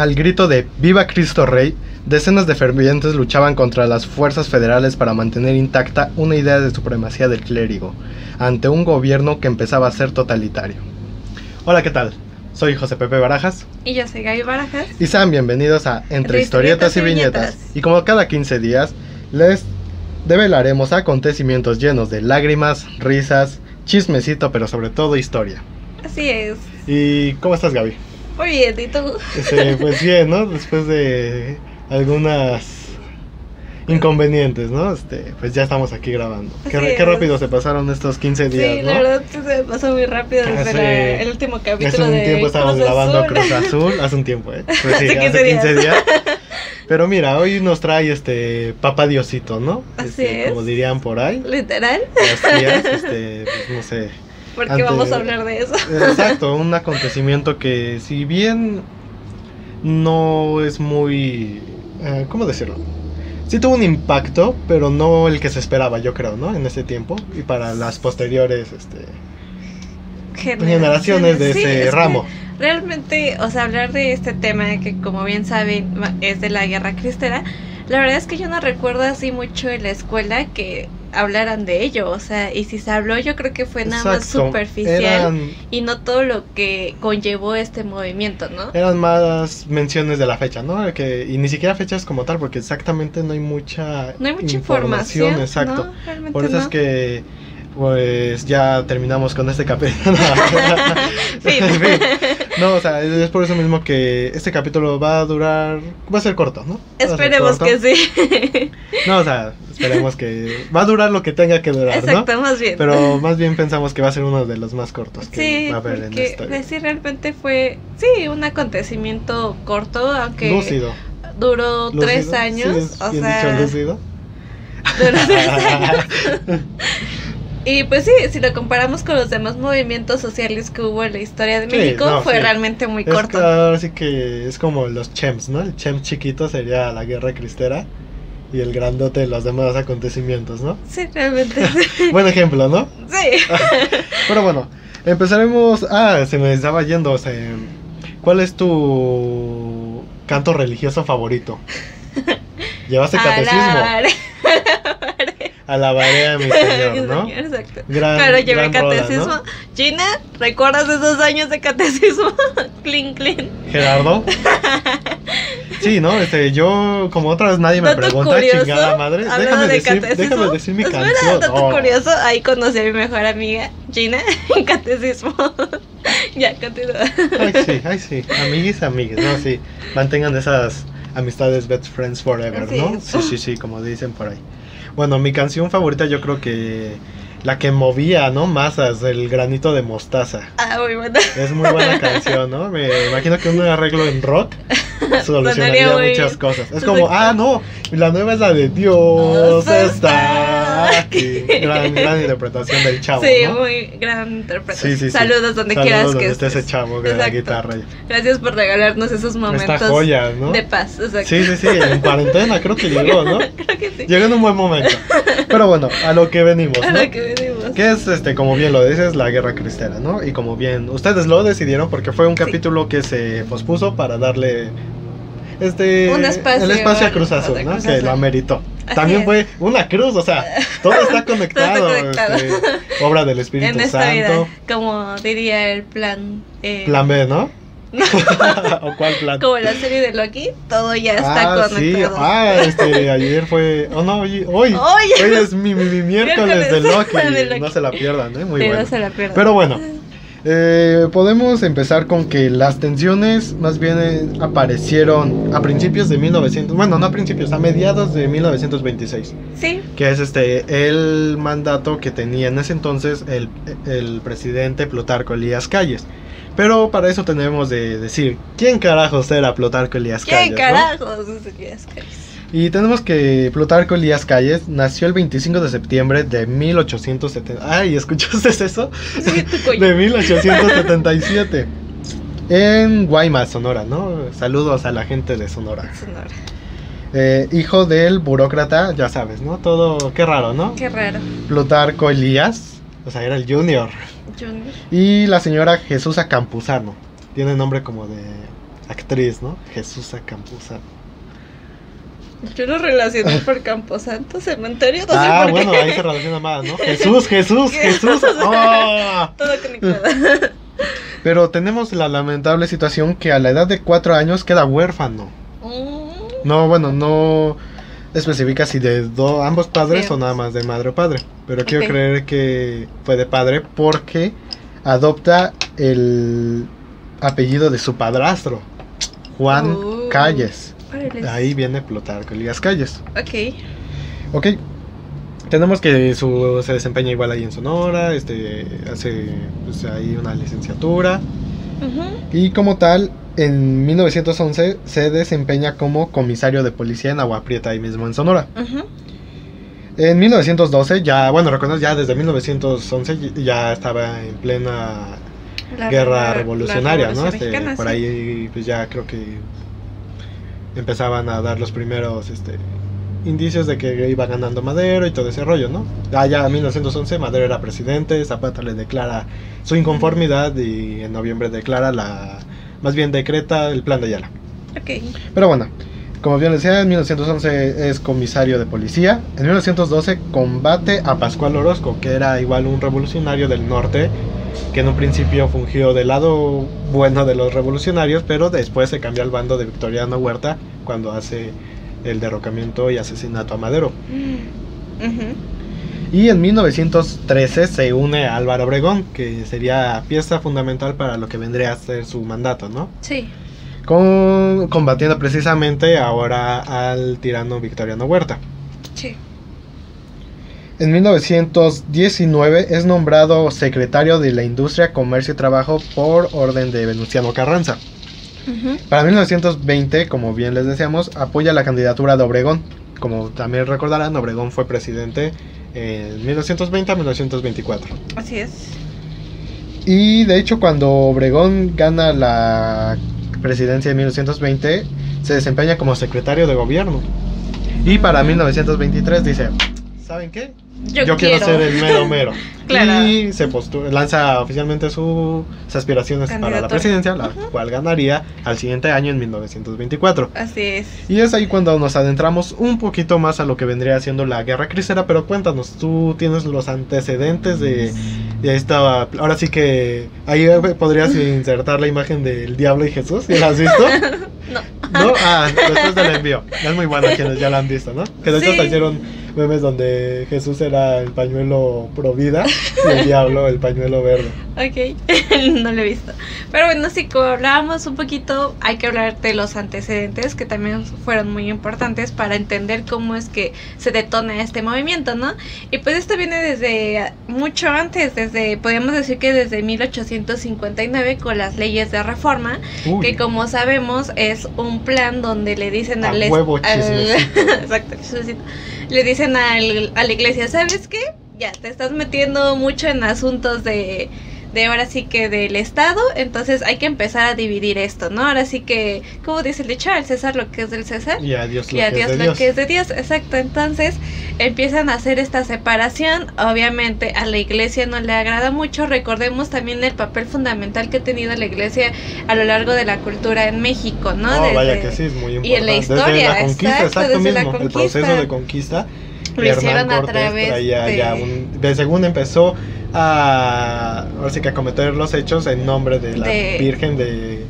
Al grito de ¡Viva Cristo Rey!, decenas de fervientes luchaban contra las fuerzas federales para mantener intacta una idea de supremacía del clérigo, ante un gobierno que empezaba a ser totalitario. Hola, ¿qué tal? Soy José Pepe Barajas. Y yo soy Gaby Barajas. Y sean bienvenidos a Entre Historietas y Viñetas. Y como cada 15 días, les develaremos acontecimientos llenos de lágrimas, risas, chismecito, pero sobre todo historia. Así es. ¿Y cómo estás, Gaby? Muy bien, ¿y tú? Pues bien, ¿no? Después de algunas inconvenientes, ¿no? Pues ya estamos aquí grabando. Qué rápido se pasaron estos 15 días, sí, ¿no? la verdad que se pasó muy rápido desde el último capítulo. Hace un tiempo estábamos grabando Cruz Azul, hace un tiempo, Pues sí, hace 15 días. Pero mira, hoy nos trae Papá Diosito, ¿no? Así es. Como dirían por ahí. Literal. Así es, pues no sé. Porque vamos a hablar de eso. Exacto, un acontecimiento que si bien no es muy... ¿cómo decirlo? Sí tuvo un impacto, pero no el que se esperaba, yo creo, ¿no? En ese tiempo y para las posteriores generaciones de ese ramo. Realmente, o sea, hablar de este tema que, como bien saben, es de la Guerra Cristera. La verdad es que yo no recuerdo así mucho en la escuela que hablaran de ello, o sea, y si se habló yo creo que fue nada más superficial y no todo lo que conllevó este movimiento, ¿no? Eran más menciones de la fecha, ¿no? Y ni siquiera fechas como tal, porque exactamente no hay mucha información, exacto. ¿no? Realmente por eso no. Es que pues ya terminamos con este capítulo. Fin. No, o sea, es por eso mismo que este capítulo va a ser corto, ¿no? Esperemos que sí. No, o sea, esperemos que va a durar lo que tenga que durar, exacto, ¿no? Más bien. Pero más bien pensamos que va a ser uno de los más cortos que sí, va a haber en esta. Pues sí, realmente fue, un acontecimiento corto, aunque lúcido. Duró 3 años. Sí, o sea, dicho lúcido. Duró 3 años. Y pues sí, si lo comparamos con los demás movimientos sociales que hubo en la historia de México, fue realmente muy corto. Ahora sí que es como los chems, ¿no? El chem chiquito sería la Guerra Cristera y el grandote los demás acontecimientos, ¿no? Sí, realmente sí. Buen ejemplo, ¿no? Sí. Pero bueno, empezaremos... se me estaba yendo, ¿cuál es tu canto religioso favorito? ¿Llevaste catecismo? Alabaré a mi Señor, ¿no? Exacto. Pero llevé catecismo. Rola, ¿no? Gina, ¿recuerdas esos años de catecismo? Clean. Gerardo. Sí, ¿no? Yo, como otra vez nadie me pregunta, curioso, chingada madre. Déjame decir mi canción. Dato curioso, ahí conocí a mi mejor amiga, Gina, en catecismo. Ya, continúa. Ay, sí. Amiguis, no, sí. Mantengan esas amistades best friends forever, ¿no? Sí, como dicen por ahí. Bueno, mi canción favorita yo creo que la que movía, ¿no? Masas, El Granito de Mostaza. Muy buena. Es muy buena canción, ¿no? Me imagino que un arreglo en rock solucionaría muchas cosas. Es como, no, la nueva es la de Dios está aquí. Gran interpretación del chavo, sí, ¿no? Muy gran interpretación. Sí. Saludos donde quieras donde que esté ese chavo de la guitarra. Gracias por regalarnos esos momentos. Esta joya, ¿no? De paz, exacto. Sí, en cuarentena creo que llegó, ¿no? Creo que sí. Llegó en un buen momento. Pero bueno, a lo que venimos, ¿no? Que es, como bien lo dices, la Guerra Cristera, ¿no? Y como bien ustedes lo decidieron porque fue un capítulo que se pospuso para darle un espacio, el espacio a Cruz Azul, ¿no? Que lo ameritó. También fue una cruz, o sea, todo está conectado. Obra del Espíritu Santo. Vida, como diría el plan Plan B, ¿no? ¿O cuál plan? Como la serie de Loki, todo ya está conectado. Sí. Ayer fue... hoy es mi miércoles de Loki. No se la pierdan, Muy bueno. No se la pierdan. Pero bueno, podemos empezar con que las tensiones más bien aparecieron a principios de 1900... Bueno, no a principios, a mediados de 1926. Sí. Que es el mandato que tenía en ese entonces el presidente Plutarco Elías Calles. Pero para eso tenemos de decir, ¿quién carajos era Plutarco Elías Calles? ¿Quién carajos es Elías Calles? Y tenemos que Plutarco Elías Calles nació el 25 de septiembre de 1870. Ay, ¿escuchaste eso? Sí, de 1877. En Guaymas, Sonora, ¿no? Saludos a la gente de Sonora. Hijo del burócrata, ya sabes, ¿no? Todo, qué raro, ¿no? Qué raro. Plutarco Elías, o sea, era el Junior. Y la señora Jesús Campuzano. Tiene nombre como de actriz, ¿no? Jesús Campuzano. Yo lo relacioné por Camposanto, cementerio, no sé por bueno, qué. ahí se relaciona más, ¿no? Jesús. ¡Oh! Todo conectado. Pero tenemos la lamentable situación que a la edad de 4 años queda huérfano. No, bueno, no especifica si de ambos padres o nada más de madre o padre. Pero quiero creer que fue de padre porque adopta el apellido de su padrastro, Juan Calles. Ahí viene Plutarco Elías Calles. Ok. Tenemos que se desempeña igual ahí en Sonora, hace pues, ahí una licenciatura. Y como tal, en 1911 se desempeña como comisario de policía en Agua Prieta, ahí mismo en Sonora. En 1912, ya, bueno, recuerdas, ya desde 1911 ya estaba en plena guerra revolucionaria, ¿no? Mexicana, por ahí, pues ya creo que empezaban a dar los primeros indicios de que iba ganando Madero y todo ese rollo, ¿no? Ya en 1911 Madero era presidente, Zapata le declara su inconformidad y en noviembre más bien decreta el plan de Ayala. Pero bueno, como bien decía, en 1911 es comisario de policía. En 1912 combate a Pascual Orozco, que era igual un revolucionario del norte, que en un principio fungió del lado bueno de los revolucionarios, pero después se cambió al bando de Victoriano Huerta cuando hace el derrocamiento y asesinato a Madero. Y en 1913 se une a Álvaro Obregón, que sería pieza fundamental para lo que vendría a ser su mandato, ¿no? Sí. Combatiendo precisamente ahora al tirano Victoriano Huerta. Sí. En 1919 es nombrado secretario de la Industria, Comercio y Trabajo por orden de Venustiano Carranza. Para 1920, como bien les decíamos, apoya la candidatura de Obregón. Como también recordarán, Obregón fue presidente en 1920 a 1924. Así es. Y de hecho, cuando Obregón gana la presidencia en 1920, se desempeña como secretario de gobierno. Y para 1923 dice, ¿saben qué? Yo quiero ser el mero mero. Claro. Y se lanza oficialmente sus aspiraciones para la presidencia, la cual ganaría al siguiente año en 1924. Así es. Y es ahí cuando nos adentramos un poquito más a lo que vendría siendo la Guerra Cristera. Pero cuéntanos, tú tienes los antecedentes de esta. Ahora sí que ahí podrías insertar la imagen del Diablo y Jesús. ¿Ya la has visto? No. Después te la envío. Es muy buena, quienes ya la han visto, ¿no? Que de hecho salieron memes donde Jesús era el pañuelo pro vida y el diablo el pañuelo verde. No lo he visto. Pero bueno, sí, como hablábamos un poquito, hay que hablar de los antecedentes que también fueron muy importantes para entender cómo es que se detona este movimiento, ¿no? Y pues esto viene desde mucho antes, podríamos decir que desde 1859 con las leyes de reforma. Que como sabemos es un plan donde le dicen exacto, le dicen a la iglesia, ¿sabes qué? Ya te estás metiendo mucho en asuntos de ahora sí que del Estado, entonces hay que empezar a dividir esto, ¿no? Ahora sí que, como dice el dicho, al César lo que es del César y a Dios lo que es de Dios, exacto. Entonces empiezan a hacer esta separación. Obviamente a la iglesia no le agrada mucho. Recordemos también el papel fundamental que ha tenido la iglesia a lo largo de la cultura en México, ¿no? Vaya que sí, es muy importante. Y en la historia, desde la conquista, exacto, desde la conquista. El proceso de conquista lo hicieron a través de según empezó ahora sí que a cometer los hechos en nombre de la Virgen de...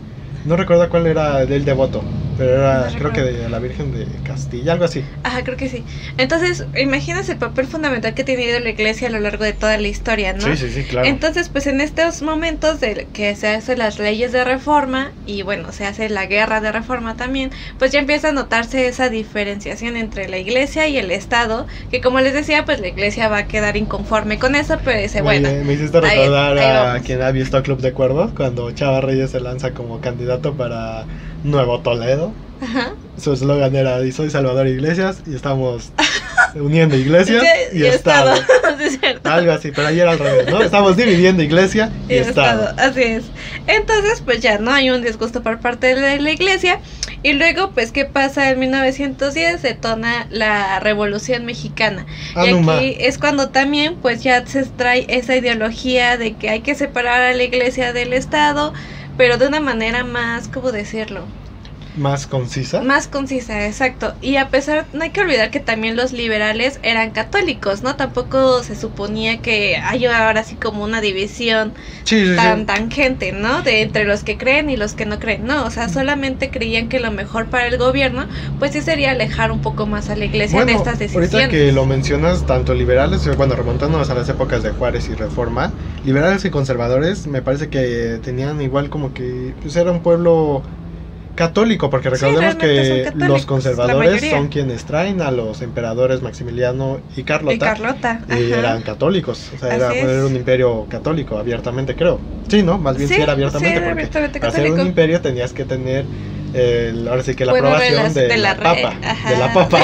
No recuerdo cuál era del devoto, pero era creo que de la Virgen de Castilla, algo así. Ajá, creo que sí. Entonces, imaginas el papel fundamental que ha tenido la iglesia a lo largo de toda la historia, ¿no? Sí, claro. Entonces, pues en estos momentos de que se hacen las leyes de reforma y bueno, se hace la guerra de reforma también, pues ya empieza a notarse esa diferenciación entre la iglesia y el Estado, que como les decía, pues la iglesia va a quedar inconforme con eso, pero dice, bueno. Me hiciste recordar a quien ha visto Club de Cuervos, cuando Chava Reyes se lanza como candidato para Nuevo Toledo. Ajá. Su eslogan era: y soy Salvador Iglesias y estamos uniendo iglesias y Estado. Sí, algo así, pero ahí era al revés, ¿no? Estamos dividiendo iglesia y Estado. Así es. Entonces, pues ya no hay un disgusto por parte de la iglesia. Y luego, pues, ¿qué pasa? En 1910 detona la Revolución Mexicana. Y aquí es cuando también, pues, ya se trae esa ideología de que hay que separar a la iglesia del Estado. pero de una manera más, ¿cómo decirlo? ¿Más concisa? Más concisa, exacto. Y a pesar, no hay que olvidar que también los liberales eran católicos, ¿no? Tampoco se suponía que hay ahora así como una división tan tangente, ¿no? De entre los que creen y los que no creen, no. O sea, solamente creían que lo mejor para el gobierno, pues sí sería alejar un poco más a la iglesia de estas decisiones. Ahorita que lo mencionas, tanto liberales, bueno, remontándonos a las épocas de Juárez y Reforma, liberales y conservadores, me parece que tenían igual como que, pues era un pueblo católico, porque recordemos que los conservadores son quienes traen a los emperadores Maximiliano y Carlota, y eran católicos, o sea, era un imperio católico, abiertamente creo. Sí, ¿no? Más bien sí era abiertamente, porque abiertamente para ser un imperio tenías que tener, ahora sí que la aprobación de la Papa, de la Papa,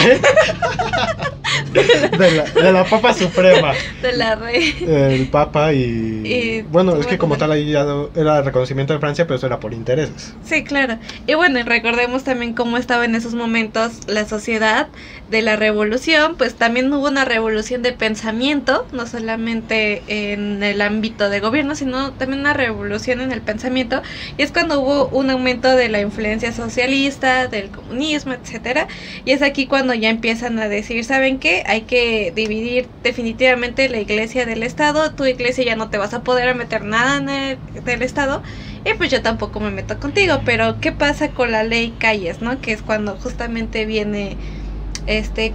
de la Papa Suprema, de la Rey, el Papa y bueno, es que como tal ahí ya era reconocimiento de Francia, pero eso era por intereses. Sí, claro. Y bueno, recordemos también cómo estaba en esos momentos la sociedad de la revolución, pues también hubo una revolución de pensamiento, no solamente en el ámbito de gobierno, sino también una revolución en el pensamiento, y es cuando hubo un aumento de la influencia socialista, del comunismo, etcétera, y es aquí cuando ya empiezan a decir, ¿saben qué? Hay que dividir definitivamente la iglesia del Estado, tu iglesia ya no te vas a poder meter nada del Estado, y pues yo tampoco me meto contigo. Pero ¿qué pasa con la ley Calles, no? Que es cuando justamente viene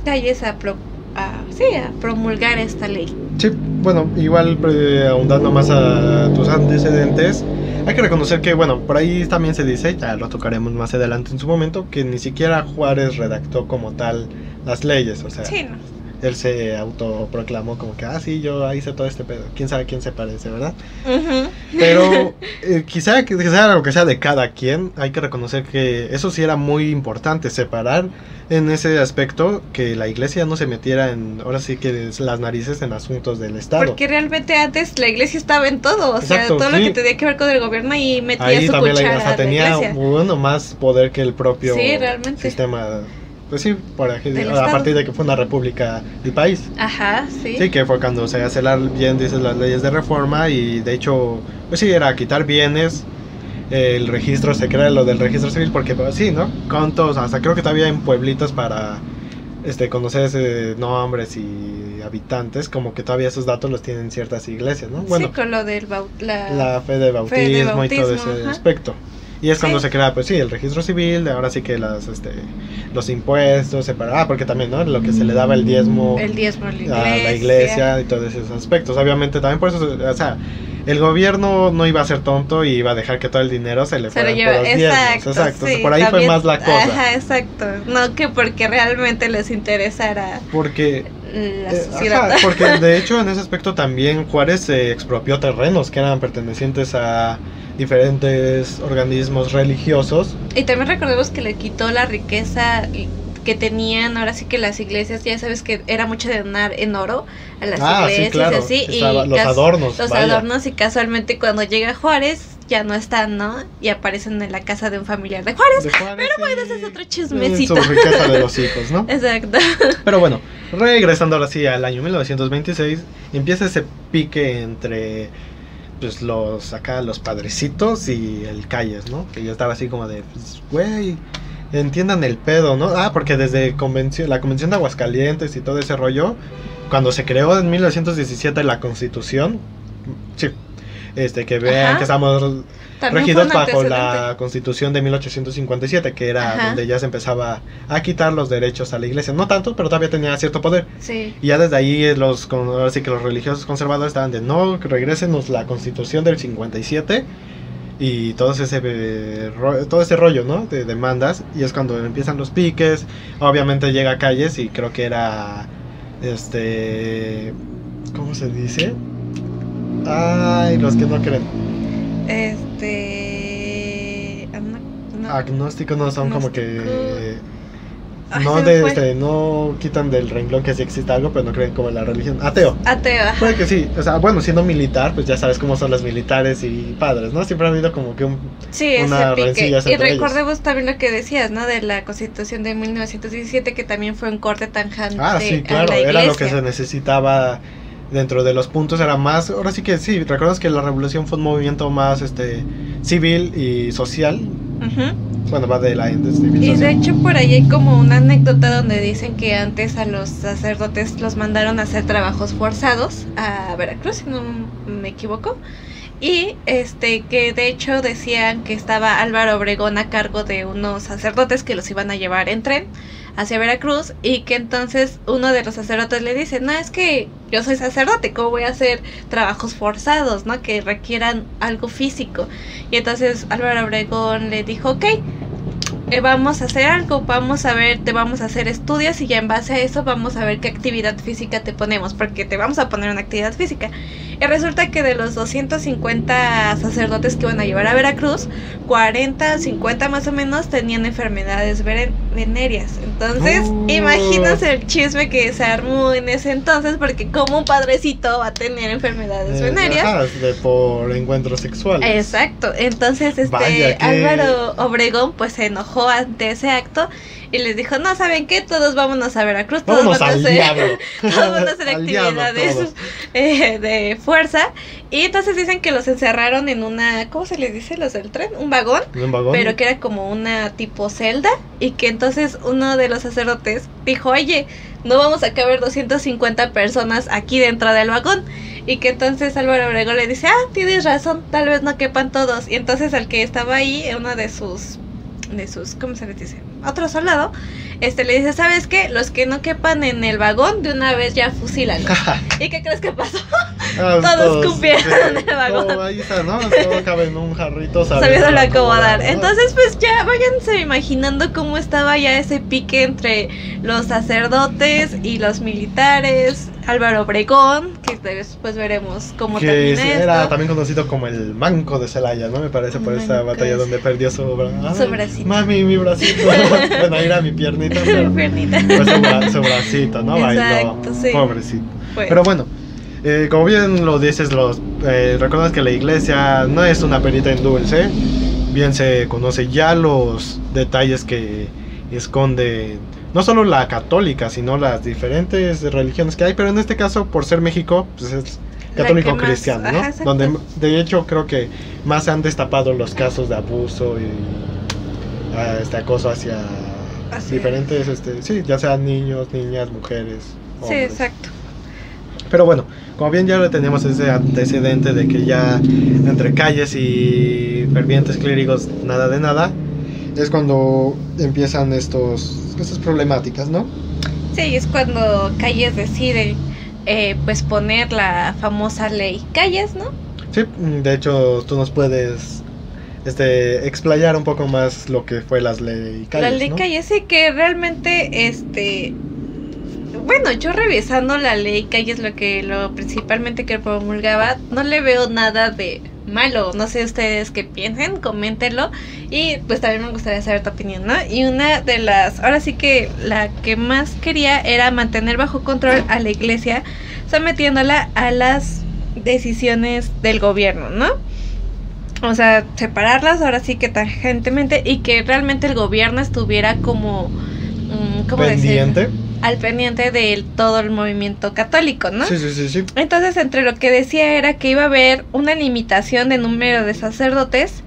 Calles a promulgar esta ley. Sí, bueno, igual ahondando más a tus antecedentes, hay que reconocer que, bueno, por ahí también se dice, ya lo tocaremos más adelante en su momento, que ni siquiera Juárez redactó como tal las leyes, o sea, sí, no. Él se autoproclamó como que, sí, yo hice todo este pedo, quién sabe a quién se parece, ¿verdad? Uh-huh. Pero quizá lo que sea de cada quien, hay que reconocer que eso sí era muy importante, separar en ese aspecto, que la iglesia no se metiera ahora sí que las narices en asuntos del Estado. Porque realmente antes la iglesia estaba en todo, Exacto, sea, todo lo que tenía que ver con el gobierno y metía ahí su también cuchara. Hasta tenía más poder que el propio sistema. Pues sí, a partir de que fue una república del país. Ajá, sí. Sí, que fue cuando se hace bien, dices, las leyes de reforma, y de hecho, pues sí, era quitar bienes, el registro, se crea lo del registro civil, porque pues, sí, ¿no? Contos, hasta creo que todavía en pueblitos para conocer nombres y habitantes, como que todavía esos datos los tienen ciertas iglesias, ¿no? Bueno, sí, con lo del la fe de bautismo y todo ese aspecto. Y es cuando se crea, pues sí, el registro civil, ahora sí que los impuestos, porque también, ¿no? Lo que se le daba el diezmo a la iglesia y todos esos aspectos. Obviamente también por eso, o sea, el gobierno no iba a ser tonto y iba a dejar que todo el dinero se le fuera por los diezmos. Exacto. Sí, por ahí también, fue más la cosa. Ajá, exacto. No que porque realmente les interesara la sociedad. Porque de hecho en ese aspecto también Juárez se expropió terrenos que eran pertenecientes a diferentes organismos religiosos. Y también recordemos que le quitó la riqueza que tenían, ahora sí que las iglesias, ya sabes que era mucho de donar en oro a las iglesias, sí, claro. Así, y los adornos. Los adornos, y casualmente cuando llega Juárez ya no están, ¿no? Y aparecen en la casa de un familiar de Juárez. Pero bueno, ese es otro chismecito. Su riqueza de los hijos, ¿no? Exacto. Pero bueno, regresando ahora sí al año 1926, empieza ese pique entre pues los padrecitos y el Calles, ¿no? Que yo estaba así como de, pues, güey, entiendan el pedo, ¿no? Porque desde la convención de Aguascalientes y todo ese rollo, cuando se creó en 1917 la Constitución, sí, que vean que estamos regidos bajo la Constitución de 1857, que era donde ya se empezaba a quitar los derechos a la iglesia, no tanto, pero todavía tenía cierto poder. Sí. Y ya desde ahí ahora sí que los religiosos conservadores estaban de, no, regrésenos la Constitución del 57 y todo ese rollo, ¿no? De demandas, y es cuando empiezan los piques. Obviamente llega Calles y creo que era ¿cómo se dice? Ay, los que no creen. Agnósticos no son como que no quitan del renglón que sí existe algo, pero no creen como en la religión. Ateo, ajá. Puede que sí, o sea, bueno, siendo militar, pues ya sabes cómo son los militares y padres, ¿no? Siempre ha habido como que una rencilla entre ellos. Y recordemos también lo que decías, ¿no? De la Constitución de 1917, que también fue un corte tajante. Sí, claro, a la iglesia. Era lo que se necesitaba dentro de los puntos era más, ahora sí que sí, recuerdas que la revolución fue un movimiento más civil y social. Bueno, va de la civil. Y de hecho por ahí hay como una anécdota donde dicen que antes a los sacerdotes los mandaron a hacer trabajos forzados a Veracruz, si no me equivoco. Y que de hecho decían que estaba Álvaro Obregón a cargo de unos sacerdotes que los iban a llevar en tren hacia Veracruz, y que entonces uno de los sacerdotes le dice, no, es que yo soy sacerdote, ¿cómo voy a hacer trabajos forzados, no, que requieran algo físico? Y entonces Álvaro Obregón le dijo, ok, vamos a hacer algo, vamos a ver, te vamos a hacer estudios y ya en base a eso vamos a ver qué actividad física te ponemos, porque te vamos a poner una actividad física. Y resulta que de los 250 sacerdotes que iban a llevar a Veracruz, 40, 50 más o menos tenían enfermedades venéreas. Entonces, imagínense el chisme que se armó en ese entonces, porque como un padrecito va a tener enfermedades venéreas. Por encuentros sexuales. Exacto. Entonces, Álvaro Obregón pues se enojó ante ese acto y les dijo, no, ¿saben qué? Todos vámonos a Veracruz, todos van a hacer actividades de fuerza. Y entonces dicen que los encerraron en una, ¿cómo se les dice? Los del tren, un vagón, pero que era como una tipo celda, y que entonces uno de los sacerdotes dijo, oye, no vamos a caber 250 personas aquí dentro del vagón. Y que entonces Álvaro Obregón le dice, tienes razón, tal vez no quepan todos. Y entonces el que estaba ahí, uno de sus, ¿cómo se les dice? Otro soldado, le dice, ¿sabes qué? Los que no quepan en el vagón, de una vez ya fusílalos. ¿Y qué crees que pasó? Todos cupieron en el vagón. Todo ahí está, ¿no? Todo cabe en un jarrito sabiéndolo acomodar, ¿no? Entonces, pues ya váyanse imaginando cómo estaba ya ese pique entre los sacerdotes y los militares. Álvaro Obregón, que después veremos cómo termina esto. Era también conocido como el Manco de Celaya, ¿no? Me parece, por esa batalla donde perdió su bracito. Mami, mi bracito. Bueno, ahí era mi piernita. Mi piernita. Pues su bracito, ¿no? Exacto, bailó. Sí. Pobrecito. Pues. Pero bueno, como bien lo dices, recuerdas que la iglesia no es una perita en dulce. Bien se conoce ya los detalles que esconde no solo la católica, sino las diferentes religiones que hay, pero en este caso, por ser México, pues es católico cristiano, ¿no? Ajá, donde de hecho creo que más se han destapado los casos de abuso y acoso hacia diferentes, sí, ya sean niños, niñas, mujeres, hombres. Sí, exacto. Pero bueno, como bien ya tenemos ese antecedente de que ya entre calles y fervientes clérigos nada de nada, es cuando empiezan estas problemáticas, ¿no? Sí, es cuando Calles decide pues poner la famosa ley Calles, ¿no? Sí, de hecho tú nos puedes explayar un poco más lo que fue las ley Calles, la ley, ¿no? Calles, sí, que realmente bueno, yo revisando la ley Calles, lo principalmente que promulgaba, no le veo nada de malo. No sé ustedes qué piensen, coméntenlo. Y pues también me gustaría saber tu opinión, ¿no? Y una de las, ahora sí que la que más quería era mantener bajo control a la iglesia, sometiéndola a las decisiones del gobierno, ¿no? O sea, separarlas ahora sí que tangentemente, y que realmente el gobierno estuviera como ¿cómo pendiente decir? Al pendiente de todo el movimiento católico, ¿no? Sí. Entonces, entre lo que decía era que iba a haber una limitación de número de sacerdotes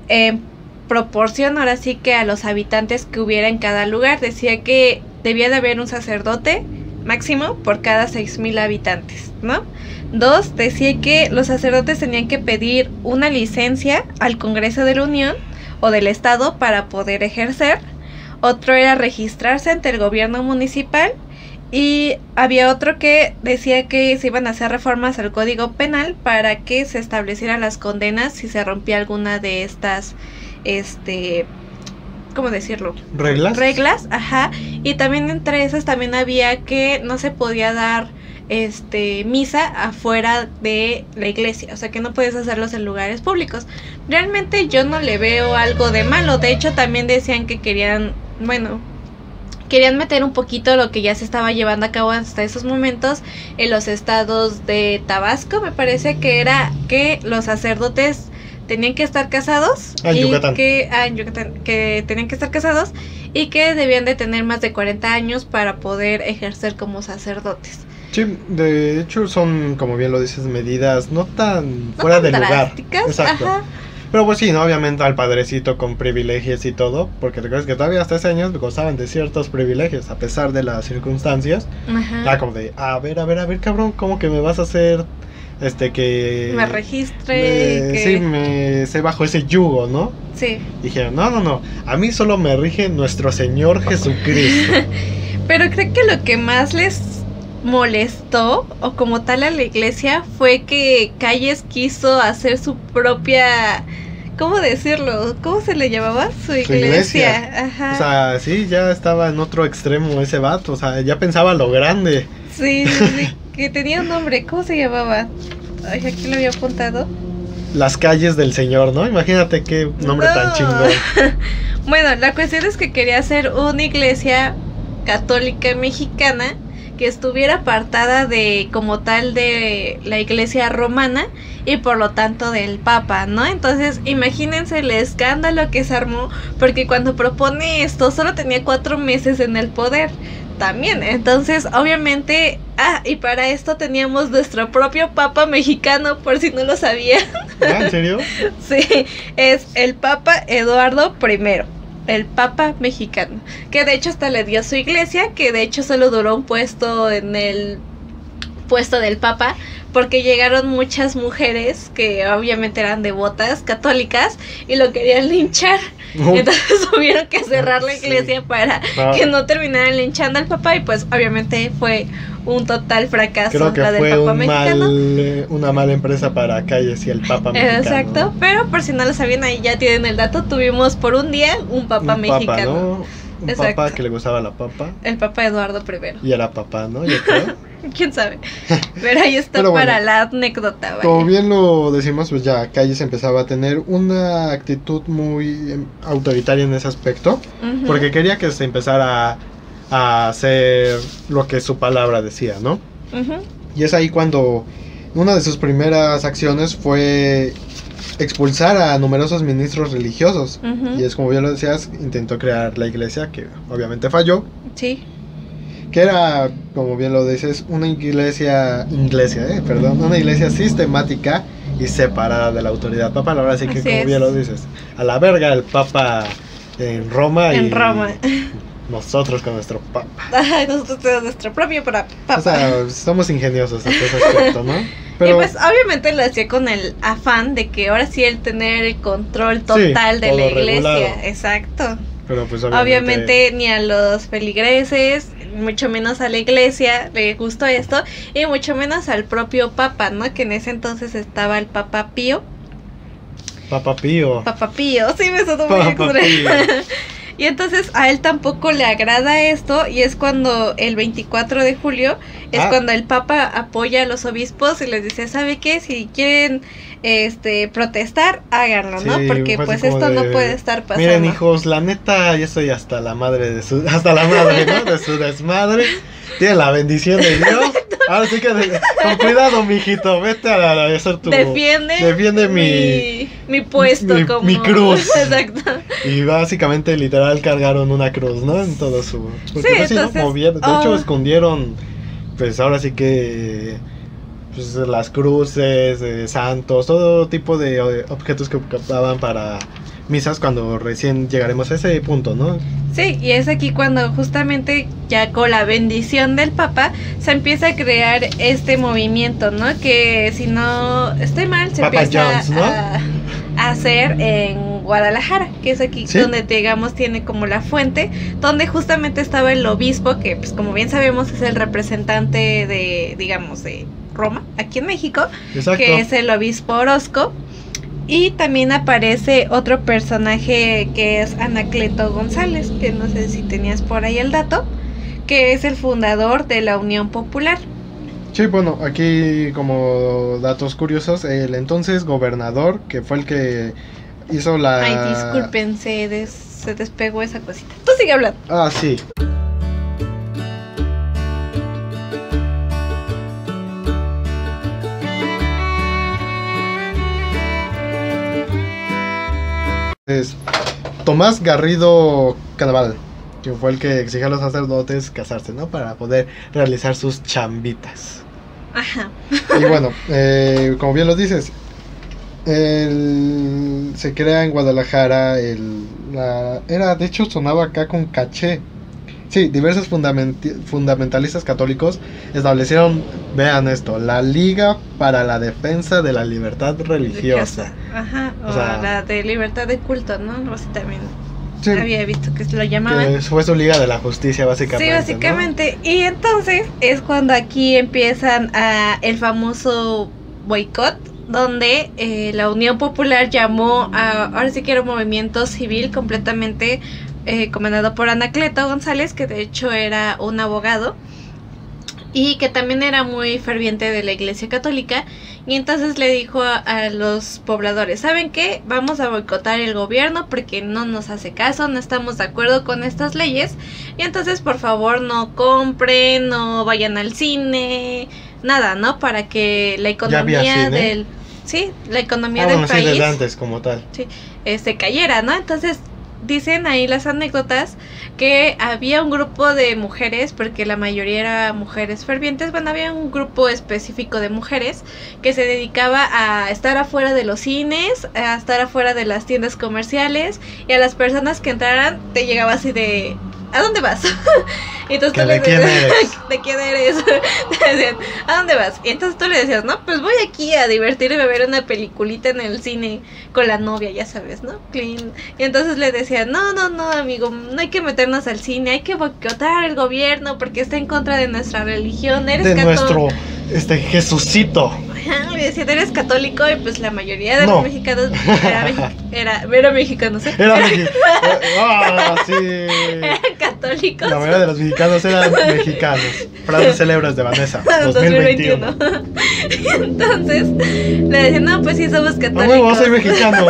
en proporción, ahora sí que a los habitantes que hubiera en cada lugar. Decía que debía de haber un sacerdote máximo por cada 6,000 habitantes, ¿no? 2, decía que los sacerdotes tenían que pedir una licencia al Congreso de la Unión o del Estado para poder ejercer. Otro era registrarse ante el gobierno municipal, y había otro que decía que se iban a hacer reformas al Código Penal para que se establecieran las condenas si se rompía alguna de estas, ¿cómo decirlo? Reglas, ajá. Y también entre esas también había que no se podía dar misa afuera de la iglesia, o sea que no puedes hacerlos en lugares públicos. Realmente yo no le veo algo de malo. De hecho también decían que querían meter un poquito lo que ya se estaba llevando a cabo hasta esos momentos en los estados de Tabasco. Me parece que era que los sacerdotes tenían que estar casados, en Yucatán, que tenían que estar casados y que debían de tener más de 40 años para poder ejercer como sacerdotes. Sí, de hecho son, como bien lo dices, medidas no tan No fuera tan de lugar. drásticas, Exacto. ajá. Pero pues sí, ¿no? Obviamente al padrecito con privilegios y todo, porque recuerdas que todavía hasta ese años gozaban de ciertos privilegios, a pesar de las circunstancias. Ajá. Era como de, a ver, cabrón, ¿cómo que me vas a hacer, que... Me registre, que... se bajo ese yugo, ¿no? Sí. Dijeron, no, a mí solo me rige nuestro Señor Jesucristo. Pero creo que lo que más les molestó, o como tal a la iglesia, fue que Calles quiso hacer su propia... ¿Cómo decirlo? ¿Cómo se le llamaba? Su iglesia. Ajá. O sea, sí, ya estaba en otro extremo ese vato, o sea, ya pensaba lo grande. Sí, que tenía un nombre, ¿cómo se llamaba? Ay, aquí lo había apuntado. Las calles del Señor, ¿no? Imagínate qué nombre tan chingón. Bueno, la cuestión es que quería hacer una iglesia católica mexicana que estuviera apartada de, como tal, de la iglesia romana y por lo tanto del papa, ¿no? Entonces imagínense el escándalo que se armó, porque cuando propone esto solo tenía 4 meses en el poder también. Entonces obviamente, y para esto teníamos nuestro propio papa mexicano, por si no lo sabían. ¿En serio? Sí, es el Papa Eduardo I, el Papa mexicano, que de hecho hasta le dio su iglesia, que de hecho solo duró un puesto en el puesto del Papa, porque llegaron muchas mujeres que obviamente eran devotas católicas y lo querían linchar. Entonces tuvieron que cerrar la iglesia para que no terminaran linchando al Papa, y pues obviamente fue un total fracaso. Creo que la del fue Papa mexicano. Una mala empresa para Calles y el Papa mexicano. Exacto, pero por si no lo sabían, ahí ya tienen el dato. Tuvimos por un día un Papa mexicano. Papa, ¿no? Un Exacto. Papa que le gustaba la papa. El Papa Eduardo I. Y era papá, ¿no? Yo creo. ¿Quién sabe? Pero ahí está. Pero para la anécdota, vaya. Como bien lo decimos, pues ya Calles empezaba a tener una actitud muy autoritaria en ese aspecto. Porque quería que se empezara a hacer lo que su palabra decía, ¿no? Y es ahí cuando una de sus primeras acciones fue expulsar a numerosos ministros religiosos. Y es como bien lo decías, intentó crear la iglesia, que obviamente falló. Sí. Que era, como bien lo dices, una iglesia sistemática y separada de la autoridad papal. Ahora sí que, así como es. Bien lo dices, a la verga el Papa en Roma. Nosotros con nuestro Papa. Nosotros tenemos nuestro propio Papa. O sea, somos ingeniosos en ese aspecto, ¿no? Pero, y pues obviamente lo hacía con el afán de que ahora sí él tener el control total de la iglesia. Regulado. Exacto. Pero pues obviamente ni a los feligreses, mucho menos a la iglesia le gustó esto, y mucho menos al propio Papa, ¿no? Que en ese entonces estaba el Papa Pío. Papa Pío, sí, me sonó muy extraño. Y entonces a él tampoco le agrada esto, y es cuando el 24 de julio es cuando el Papa apoya a los obispos y les dice, ¿sabe qué? Si quieren protestar, háganlo, ¿no? Porque pues esto no puede estar pasando. Miren, hijos, la neta, yo soy hasta la madre, ¿no? De su desmadre. Tiene la bendición de Dios. Ahora sí que con cuidado, mijito, vete a hacer tu... Defiende mi puesto, mi cruz. Exacto. Y básicamente, literal, cargaron una cruz, ¿no? En todo su... Porque sí, pues, entonces... ¿no? De hecho, escondieron, pues ahora sí que... Pues las cruces, santos, todo tipo de objetos que ocupaban para misas cuando recién llegaremos a ese punto, ¿no? Sí, y es aquí cuando justamente ya con la bendición del Papa se empieza a crear este movimiento, ¿no? Que si no estoy mal, se Papa empieza Jones, ¿no? a hacer en Guadalajara, que es aquí, ¿sí? Donde digamos tiene como la fuente, donde justamente estaba el obispo, que pues como bien sabemos es el representante de, digamos, de Roma, aquí en México. Exacto. Que es el obispo Orozco. Y también aparece otro personaje que es Anacleto González, que no sé si tenías por ahí el dato, que es el fundador de la Unión Popular. Sí, bueno, aquí como datos curiosos, el entonces gobernador, que fue el que hizo la... Ay, disculpen, se despegó esa cosita. Tú sigue hablando. Ah, sí. Es Tomás Garrido Canaval. que fue el que exigió a los sacerdotes casarse, ¿no? Para poder realizar sus chambitas. Ajá. Y bueno, como bien lo dices, se crea en Guadalajara de hecho sonaba acá con caché. Sí, diversos fundamentalistas católicos establecieron, vean esto, la Liga para la Defensa de la Libertad Religiosa. Ajá, o sea, la de libertad de culto, ¿no? Algo así también. Sí, había visto que se lo llamaban. que fue su Liga de la Justicia, básicamente. Sí, básicamente. ¿No? Y entonces es cuando aquí empiezan el famoso boicot, donde la Unión Popular llamó ahora sí que era un movimiento civil completamente comandado por Anacleto González, que de hecho era un abogado y que también era muy ferviente de la Iglesia Católica, y entonces le dijo a los pobladores, ¿saben qué? Vamos a boicotar el gobierno porque no nos hace caso, no estamos de acuerdo con estas leyes, y entonces por favor no compren, no vayan al cine, nada, ¿no? Para que la economía del... Sí, la economía del país... desde antes como tal. Sí, cayera, ¿no? Entonces dicen ahí las anécdotas que había un grupo de mujeres, porque la mayoría eran mujeres fervientes, bueno, había un grupo específico de mujeres que se dedicaba a estar afuera de los cines, a estar afuera de las tiendas comerciales, y a las personas que entraran te llegaba así de... ¿a dónde vas? Y entonces tú ¿De quién eres? ¿De quién eres? Te decían, ¿a dónde vas? Y entonces tú le decías, no, pues voy aquí a divertirme, a ver una peliculita en el cine con la novia, ya sabes, ¿no? Clean. Y entonces le decían, no, amigo, no hay que meternos al cine, hay que boicotar el gobierno porque está en contra de nuestra religión, eres de nuestro Jesucito. Le decían, eres católico, y pues la mayoría de los mexicanos era mexicanos, ¿eh? Sí. Eran católicos. La mayoría de los mexicanos eran mexicanos. Frases célebres de Vanessa 2021. Entonces le decían, no, pues sí somos católicos. No, soy mexicano.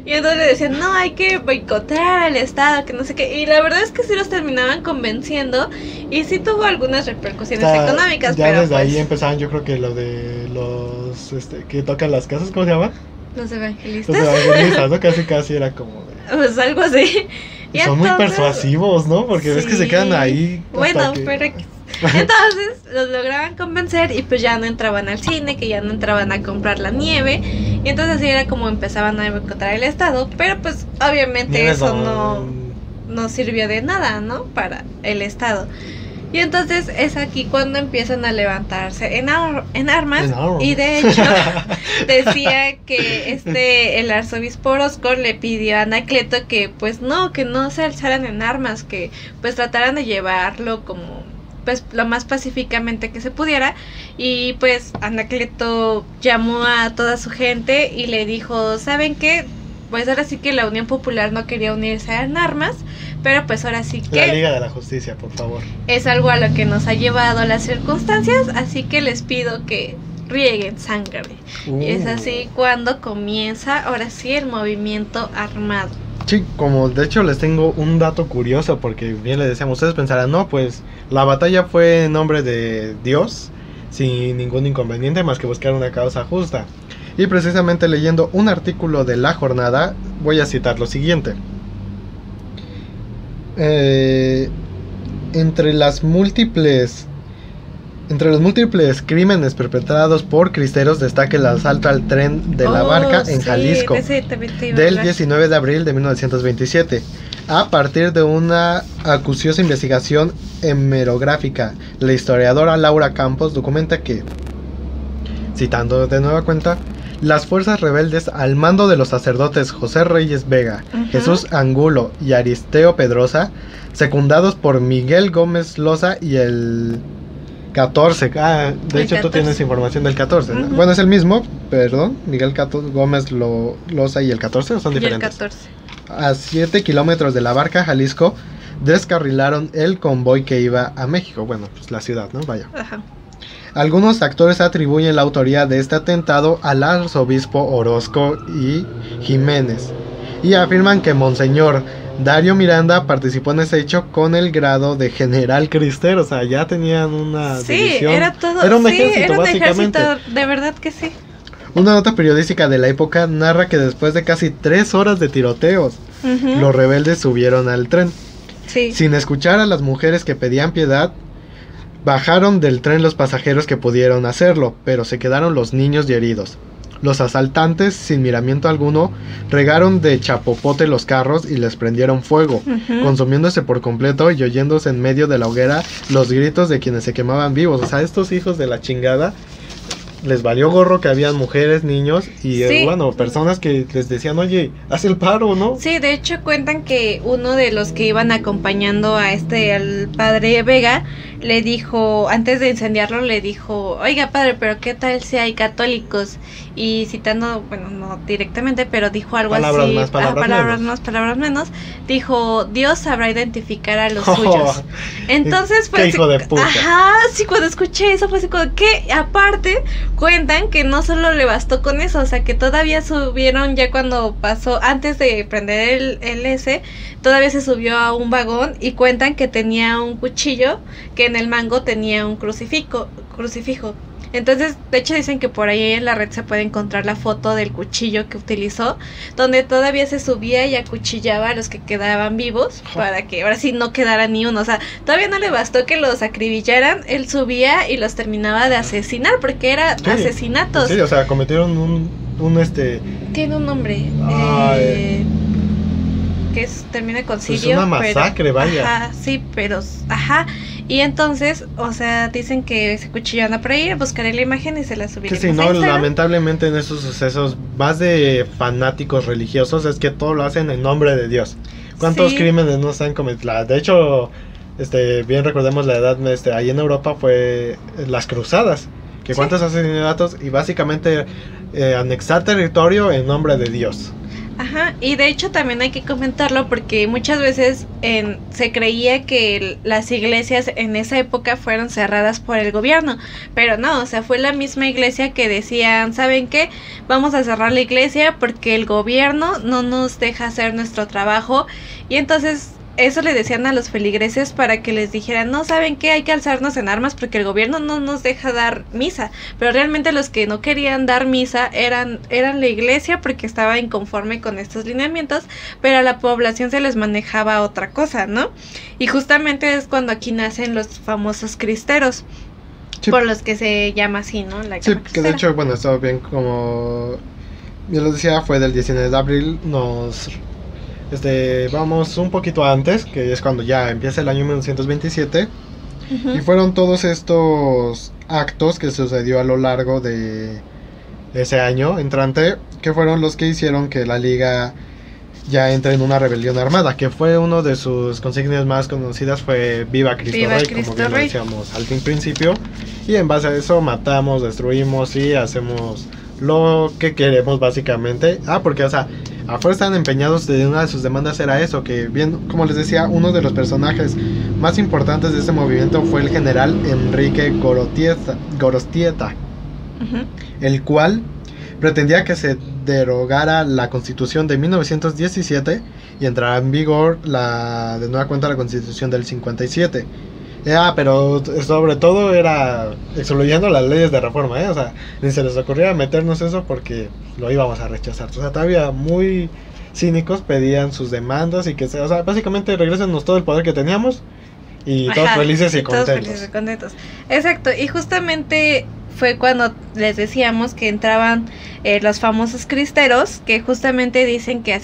Y entonces le decían, no, hay que boicotear al Estado, que no sé qué. Y la verdad es que sí los terminaban convenciendo, y sí tuvo algunas repercusiones económicas. Ya pero desde pues, ahí empezaban, yo creo que lo de los que tocan las casas, ¿cómo se llama? Los evangelistas. Los evangelistas, ¿no? Casi era como de... Pues algo así. Y son muy persuasivos, ¿no? Porque ves que se quedan ahí. Bueno, pero... Entonces los lograban convencer, y pues ya no entraban al cine, que ya no entraban a comprar la nieve, y entonces así era como empezaban a boicotar el Estado, pero pues obviamente eso no sirvió de nada, ¿no? Para el Estado. Y entonces es aquí cuando empiezan a levantarse en armas. Y de hecho decía que el arzobispo Orozco le pidió a Anacleto que pues que no se alzaran en armas, que pues trataran de llevarlo como pues lo más pacíficamente que se pudiera. Y pues Anacleto llamó a toda su gente y le dijo, ¿saben qué? Pues ahora sí que la Unión Popular no quería unirse en armas, pero pues ahora sí que... La Liga de la Justicia, por favor. Es algo a lo que nos ha llevado las circunstancias, así que les pido que rieguen sangre. Y es así cuando comienza ahora sí el movimiento armado. Sí, como de hecho les tengo un dato curioso, porque bien les decíamos, ustedes pensarán, no, pues la batalla fue en nombre de Dios, sin ningún inconveniente más que buscar una causa justa. Y precisamente leyendo un artículo de La Jornada, voy a citar lo siguiente. Entre los múltiples crímenes perpetrados por cristeros destaca el asalto al tren de la Barca en Jalisco del 19 de abril de 1927. A partir de una acuciosa investigación hemerográfica, la historiadora Laura Campos documenta que, citando de nueva cuenta, las fuerzas rebeldes al mando de los sacerdotes José Reyes Vega, Jesús Angulo y Aristeo Pedrosa, secundados por Miguel Gómez Loza y el 14. De hecho 14. Tú tienes información del 14, ¿no? Bueno, es el mismo, perdón, Miguel Gómez Loza y el 14, ¿o son diferentes? El 14. A 7 kilómetros de La Barca, Jalisco, descarrilaron el convoy que iba a México. Bueno, pues la ciudad, ¿no? Vaya. Ajá. Algunos actores atribuyen la autoría de este atentado al arzobispo Orozco y Jiménez, y afirman que Monseñor Dario Miranda participó en ese hecho con el grado de general cristero. O sea, ya tenían una división. Era todo. Era un ejército, básicamente. De verdad que sí. Una nota periodística de la época narra que después de casi 3 horas de tiroteos, los rebeldes subieron al tren, Sí. Sin escuchar a las mujeres que pedían piedad, bajaron del tren los pasajeros que pudieron hacerlo, pero se quedaron los niños y heridos. Los asaltantes, sin miramiento alguno, regaron de chapopote los carros y les prendieron fuego, consumiéndose por completo y oyéndose en medio de la hoguera los gritos de quienes se quemaban vivos. O sea, estos hijos de la chingada les valió gorro que habían mujeres, niños y bueno, personas que les decían, oye, haz el paro, ¿no? Sí, de hecho cuentan que uno de los que iban acompañando a al padre Vega, le dijo, antes de incendiarlo, le dijo, oiga padre, pero qué tal si hay católicos, y citando, bueno, no directamente, pero dijo algo palabras así, más, palabras menos. Palabras menos, dijo, Dios sabrá identificar a los suyos. Entonces fue qué hijo de puta. Ajá, sí, cuando escuché eso fue así como que, aparte, cuentan que no solo le bastó con eso, o sea, que todavía subieron ya cuando pasó, antes de prender el S, todavía se subió a un vagón y cuentan que tenía un cuchillo, que en el mango tenía un crucifijo. Entonces, de hecho dicen que por ahí en la red se puede encontrar la foto del cuchillo que utilizó, donde todavía se subía y acuchillaba a los que quedaban vivos, para que ahora sí no quedara ni uno. O sea, todavía no le bastó que los acribillaran, él subía y los terminaba de asesinar, porque era asesinatos. Sí, o sea, cometieron un Tiene un nombre. Que termina con pues Sirio. Una masacre, vaya. Ajá, sí, pero... Ajá. Y entonces, o sea, dicen que se cuchillaron por ahí, buscaré la imagen y se la subiré. Sí, no, lamentablemente en estos sucesos, más de fanáticos religiosos, es que todo lo hacen en nombre de Dios. ¿Cuántos crímenes no se han cometido? De hecho, bien recordemos la edad, ahí en Europa fue las cruzadas. Que cuántos asesinatos y básicamente anexar territorio en nombre de Dios. Ajá, y de hecho también hay que comentarlo porque muchas veces se creía que las iglesias en esa época fueron cerradas por el gobierno, pero no, o sea, fue la misma iglesia que decían, ¿saben qué? Vamos a cerrar la iglesia porque el gobierno no nos deja hacer nuestro trabajo, y entonces eso le decían a los feligreses para que les dijeran, no, ¿saben qué? Hay que alzarnos en armas porque el gobierno no nos deja dar misa. Pero realmente los que no querían dar misa eran la iglesia porque estaba inconforme con estos lineamientos, pero a la población se les manejaba otra cosa, ¿no? Y justamente es cuando aquí nacen los famosos cristeros, por los que se llama así, ¿no? Sí, que de hecho, bueno, estaba bien, como yo les decía, fue del 19 de abril, vamos un poquito antes, que es cuando ya empieza el año 1927, y fueron todos estos actos que sucedió a lo largo de ese año entrante, que fueron los que hicieron que la Liga ya entre en una rebelión armada, que fue uno de sus consignas más conocidas, fue Viva Cristo Rey, como bien lo decíamos al principio, y en base a eso matamos, destruimos y hacemos lo que queremos básicamente. Porque o sea, a fuerza están empeñados, de una de sus demandas era eso, que bien, como les decía, uno de los personajes más importantes de este movimiento fue el general Enrique Gorostieta, el cual pretendía que se derogara la Constitución de 1917 y entrara en vigor de nueva cuenta la Constitución del 57. Pero sobre todo era excluyendo las leyes de reforma, o sea, ni se les ocurría meternos eso porque lo íbamos a rechazar. O sea, todavía muy cínicos pedían sus demandas y o sea, básicamente regrésenos todo el poder que teníamos y todos felices y contentos. Todos felices y contentos. Exacto, y justamente fue cuando les decíamos que entraban los famosos cristeros, que justamente dicen que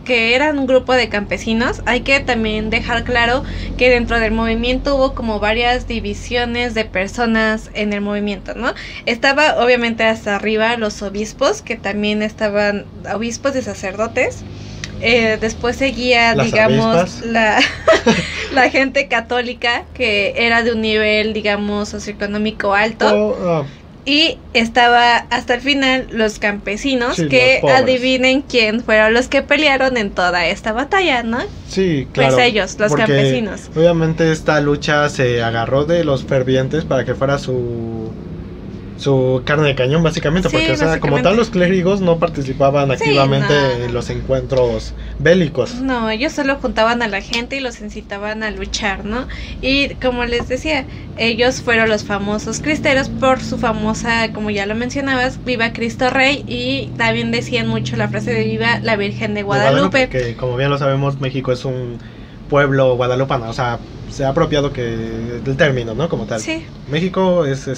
que eran un grupo de campesinos. Hay que también dejar claro que dentro del movimiento hubo como varias divisiones de personas en el movimiento, ¿no? Estaba obviamente hasta arriba los obispos, que también estaban obispos y sacerdotes. Después seguía, digamos, la gente católica, que era de un nivel, digamos, socioeconómico alto. Y estaba hasta el final los campesinos, que adivinen quién fueron los que pelearon en toda esta batalla, ¿no? Sí, claro. Pues ellos, los campesinos. Obviamente esta lucha se agarró de los fervientes para que fuera su carne de cañón, básicamente, porque o sea, como tal los clérigos no participaban activamente en los encuentros bélicos. No, ellos solo juntaban a la gente y los incitaban a luchar, ¿no? Y como les decía, ellos fueron los famosos cristeros por su famosa, como ya lo mencionabas, Viva Cristo Rey, y también decían mucho la frase de Viva la Virgen de Guadalupe. Que como bien lo sabemos, México es un pueblo guadalupano, o sea, se ha apropiado del término, ¿no? Como tal. Sí. México es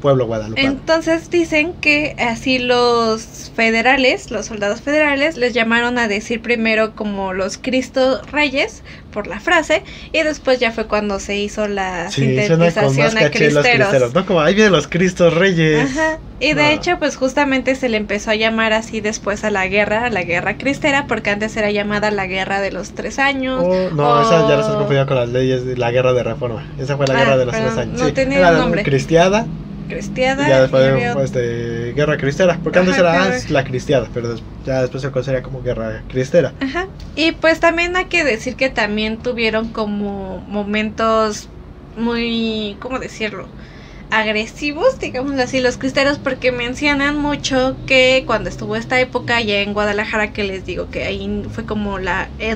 pueblo guadalupano. Entonces dicen que así los federales, los soldados federales, les llamaron a decir primero como los Cristo Reyes, por la frase, y después ya fue cuando se hizo la sintetización a cristeros, ¿no? Como ahí vienen los Cristos Reyes. Ajá. Y de hecho, pues justamente se le empezó a llamar así después a la guerra cristera, porque antes era llamada la guerra de los 3 años. Esa ya la estás confundiendo con las leyes de la guerra de reforma. Esa fue la guerra de los 3 años. No tenía nombre. Cristiada. Y ya después guerra cristera, porque antes era la cristiada, pero ya después se considera como guerra cristera. Ajá. Y pues también hay que decir que también tuvieron como momentos muy, ¿cómo decirlo?, agresivos, digámoslo así, los cristeros, porque mencionan mucho que cuando estuvo esta época ya en Guadalajara, que les digo que ahí fue como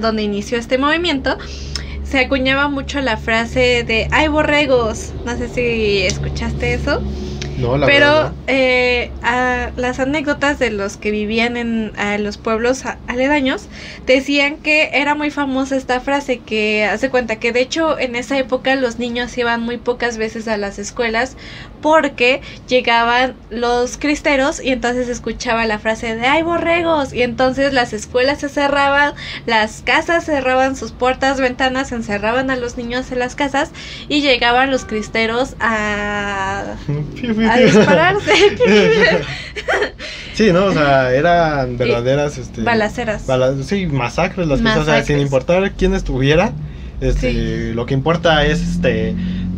donde inició este movimiento, se acuñaba mucho la frase de ¡ay, borregos! No sé si escuchaste eso. No, pero las anécdotas de los que vivían en los pueblos aledaños decían que era muy famosa esta frase, que hace cuenta que de hecho en esa época los niños iban muy pocas veces a las escuelas porque llegaban los cristeros y entonces escuchaba la frase de ¡ay, borregos! Y entonces las escuelas se cerraban, las casas cerraban sus puertas, ventanas, encerraban a los niños en las casas y llegaban los cristeros a dispararse. Sí, ¿no? O sea, eran verdaderas balaceras. Sí, masacres, las cosas, o sea, sin importar quién estuviera, sí. Lo que importa es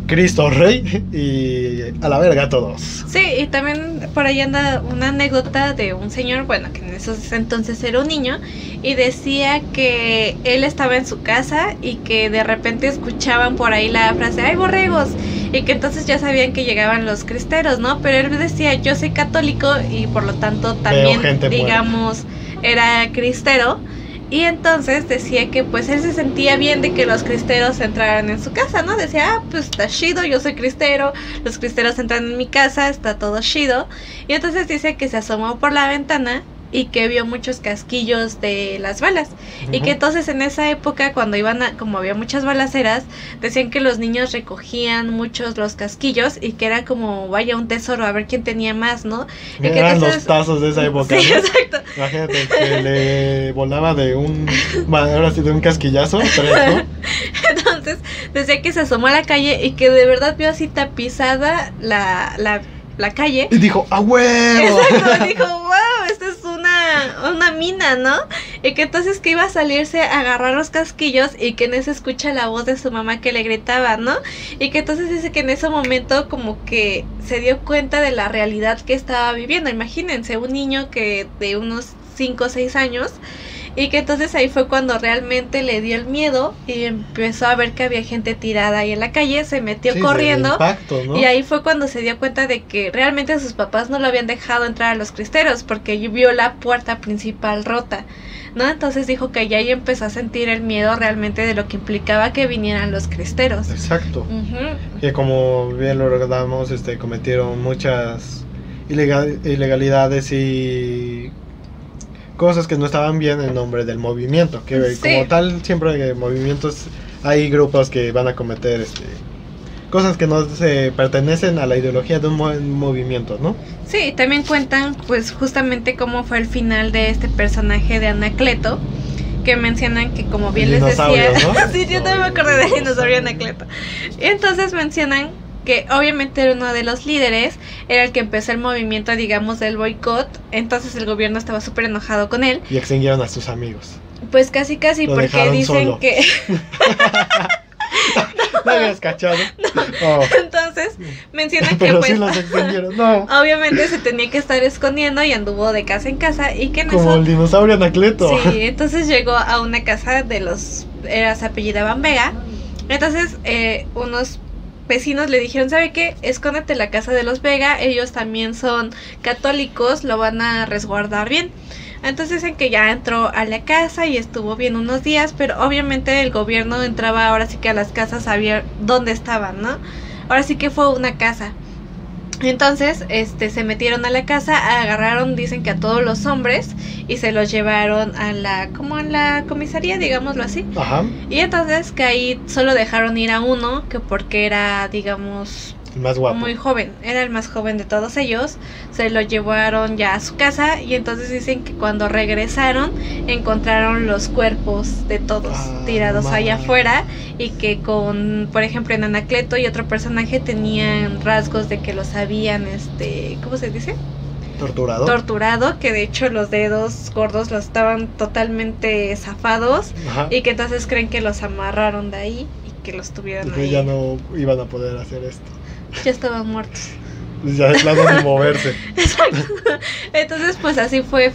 Cristo Rey y a la verga todos. Sí, y también por ahí anda una anécdota de un señor, bueno, que en esos entonces era un niño, y decía que él estaba en su casa y que de repente escuchaban por ahí la frase ¡ay, borregos! Y que entonces ya sabían que llegaban los cristeros, ¿no? Pero él decía, yo soy católico y por lo tanto también, digamos, era cristero. Y entonces decía que pues él se sentía bien de que los cristeros entraran en su casa, ¿no? Decía, pues está chido, yo soy cristero, los cristeros entran en mi casa, está todo chido. Y entonces dice que se asomó por la ventana y que vio muchos casquillos de las balas. Y que entonces en esa época, cuando como había muchas balaceras, decían que los niños recogían muchos los casquillos y que era como, vaya, un tesoro, a ver quién tenía más, ¿no? Y que eran entonces, los tazos de esa época, sí, ¿no? Exacto. Imagínate que le volaba de un casquillazo, 3, ¿no? Entonces decía que se asomó a la calle y que de verdad vio así tapizada la calle. Y dijo, ¡ah, huevo! Exacto, dijo, wow, esta es una mina, ¿no? Y que entonces que iba a salirse a agarrar los casquillos y que en eso escucha la voz de su mamá que le gritaba, ¿no? Y que entonces dice que en ese momento como que se dio cuenta de la realidad que estaba viviendo. Imagínense, un niño que de unos 5 o 6 años. Y que entonces ahí fue cuando realmente le dio el miedo y empezó a ver que había gente tirada ahí en la calle, se metió corriendo, impacto, ¿no? Y ahí fue cuando se dio cuenta de que realmente sus papás no lo habían dejado entrar a los cristeros porque vio la puerta principal rota, ¿no? Entonces dijo que ya ahí empezó a sentir el miedo realmente de lo que implicaba que vinieran los cristeros. Exacto. Que como bien lo recordamos, cometieron muchas ilegalidades y cosas que no estaban bien en nombre del movimiento, que como tal siempre en movimientos hay grupos que van a cometer cosas que no se pertenecen a la ideología de un movimiento, ¿no? Sí, también cuentan pues justamente cómo fue el final de este personaje de Anacleto, que mencionan que como bien les decía, ¿no? Sí, yo también me acordé del dinosaurio Anacleto. Y entonces mencionan que obviamente era uno de los líderes, era el que empezó el movimiento, digamos, del boicot, entonces el gobierno estaba súper enojado con él. Y extinguieron a sus amigos. Pues casi, lo porque dicen solo. Que... No habías cachado. No. Entonces, mencionan que pues, sí los extinguieron. No. Obviamente se tenía que estar escondiendo y anduvo de casa en casa y que en como eso, el dinosaurio Anacleto. Sí, entonces llegó a una casa de se apellidaban Vega. Entonces, unos vecinos le dijeron, ¿sabe qué? Escóndete en la casa de los Vega, ellos también son católicos, lo van a resguardar bien. Entonces dicen que ya entró a la casa y estuvo bien unos días, pero obviamente el gobierno entraba ahora sí que a las casas a ver dónde estaban, ¿no? Ahora sí que fue una casa. Entonces, se metieron a la casa, agarraron, dicen que a todos los hombres, y se los llevaron a la comisaría, digámoslo así. Ajá. Y entonces que ahí solo dejaron ir a uno, que porque era, digamos, El más guapo. muy joven, era el más joven de todos ellos. Se lo llevaron ya a su casa, y entonces dicen que cuando regresaron encontraron los cuerpos de todos tirados allá afuera, y que por ejemplo, en Anacleto y otro personaje tenían rasgos de que los habían, ¿cómo se dice? Torturado, que de hecho los dedos gordos los estaban totalmente zafados. Ajá. Y que entonces creen que los amarraron de ahí y que los tuvieron ahí. Ya no iban a poder hacer esto. Ya estaban muertos. Ya de plano ni moverse. Exacto. Entonces, pues así fue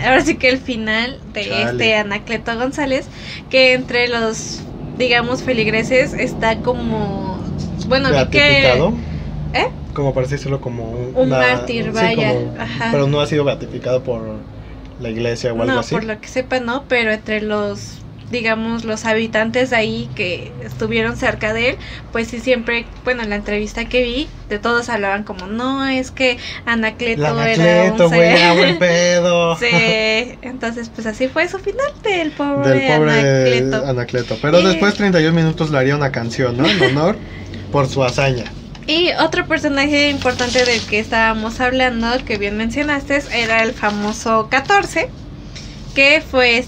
ahora sí que el final de Chale. Anacleto González, que entre los, digamos, feligreses está como, bueno, vi que... Beatificado. ¿Eh? Como para decirlo como un mártir, sí, vaya. como, Ajá. pero no ha sido beatificado por la iglesia o algo No, así. por lo que sepa no, pero entre los, digamos, los habitantes de ahí que estuvieron cerca de él, pues sí siempre, bueno, en la entrevista que vi, de todos hablaban como, no, es que Anacleto era un güey, era buen pedo. Sí, entonces pues así fue su final del pobre Anacleto. Pero Y- después 31 minutos le haría una canción, ¿no? En honor por su hazaña. Y otro personaje importante del que estábamos hablando, que bien mencionaste, era el famoso 14, que fue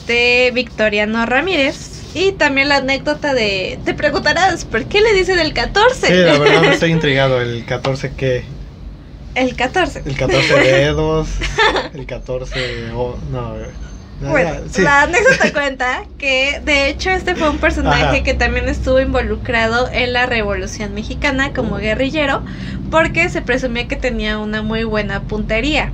Victoriano Ramírez. Y también la anécdota te preguntarás, ¿por qué le dicen el 14? Sí, la verdad estoy intrigado. ¿El 14 qué? El 14. ¿El 14 dedos? ¿El 14 no? Bueno, Sí. la anécdota cuenta que de hecho fue un personaje Ajá. que también estuvo involucrado en la Revolución Mexicana como guerrillero, porque se presumía que tenía una muy buena puntería.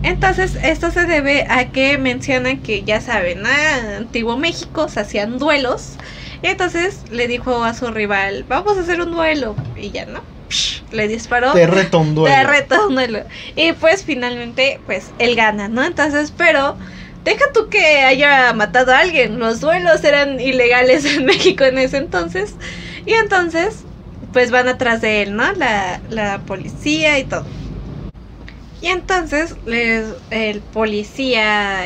Entonces esto se debe a que mencionan que, ya saben, Antiguo México se hacían duelos, y entonces le dijo a su rival, vamos a hacer un duelo, y ya no, le disparó. Te reto un duelo. Te reto un duelo. Y pues finalmente, pues él gana, ¿no? Entonces, pero deja tú que haya matado a alguien. Los duelos eran ilegales en México en ese entonces. Y entonces, pues van atrás de él, ¿no? La policía y todo. Y entonces el policía,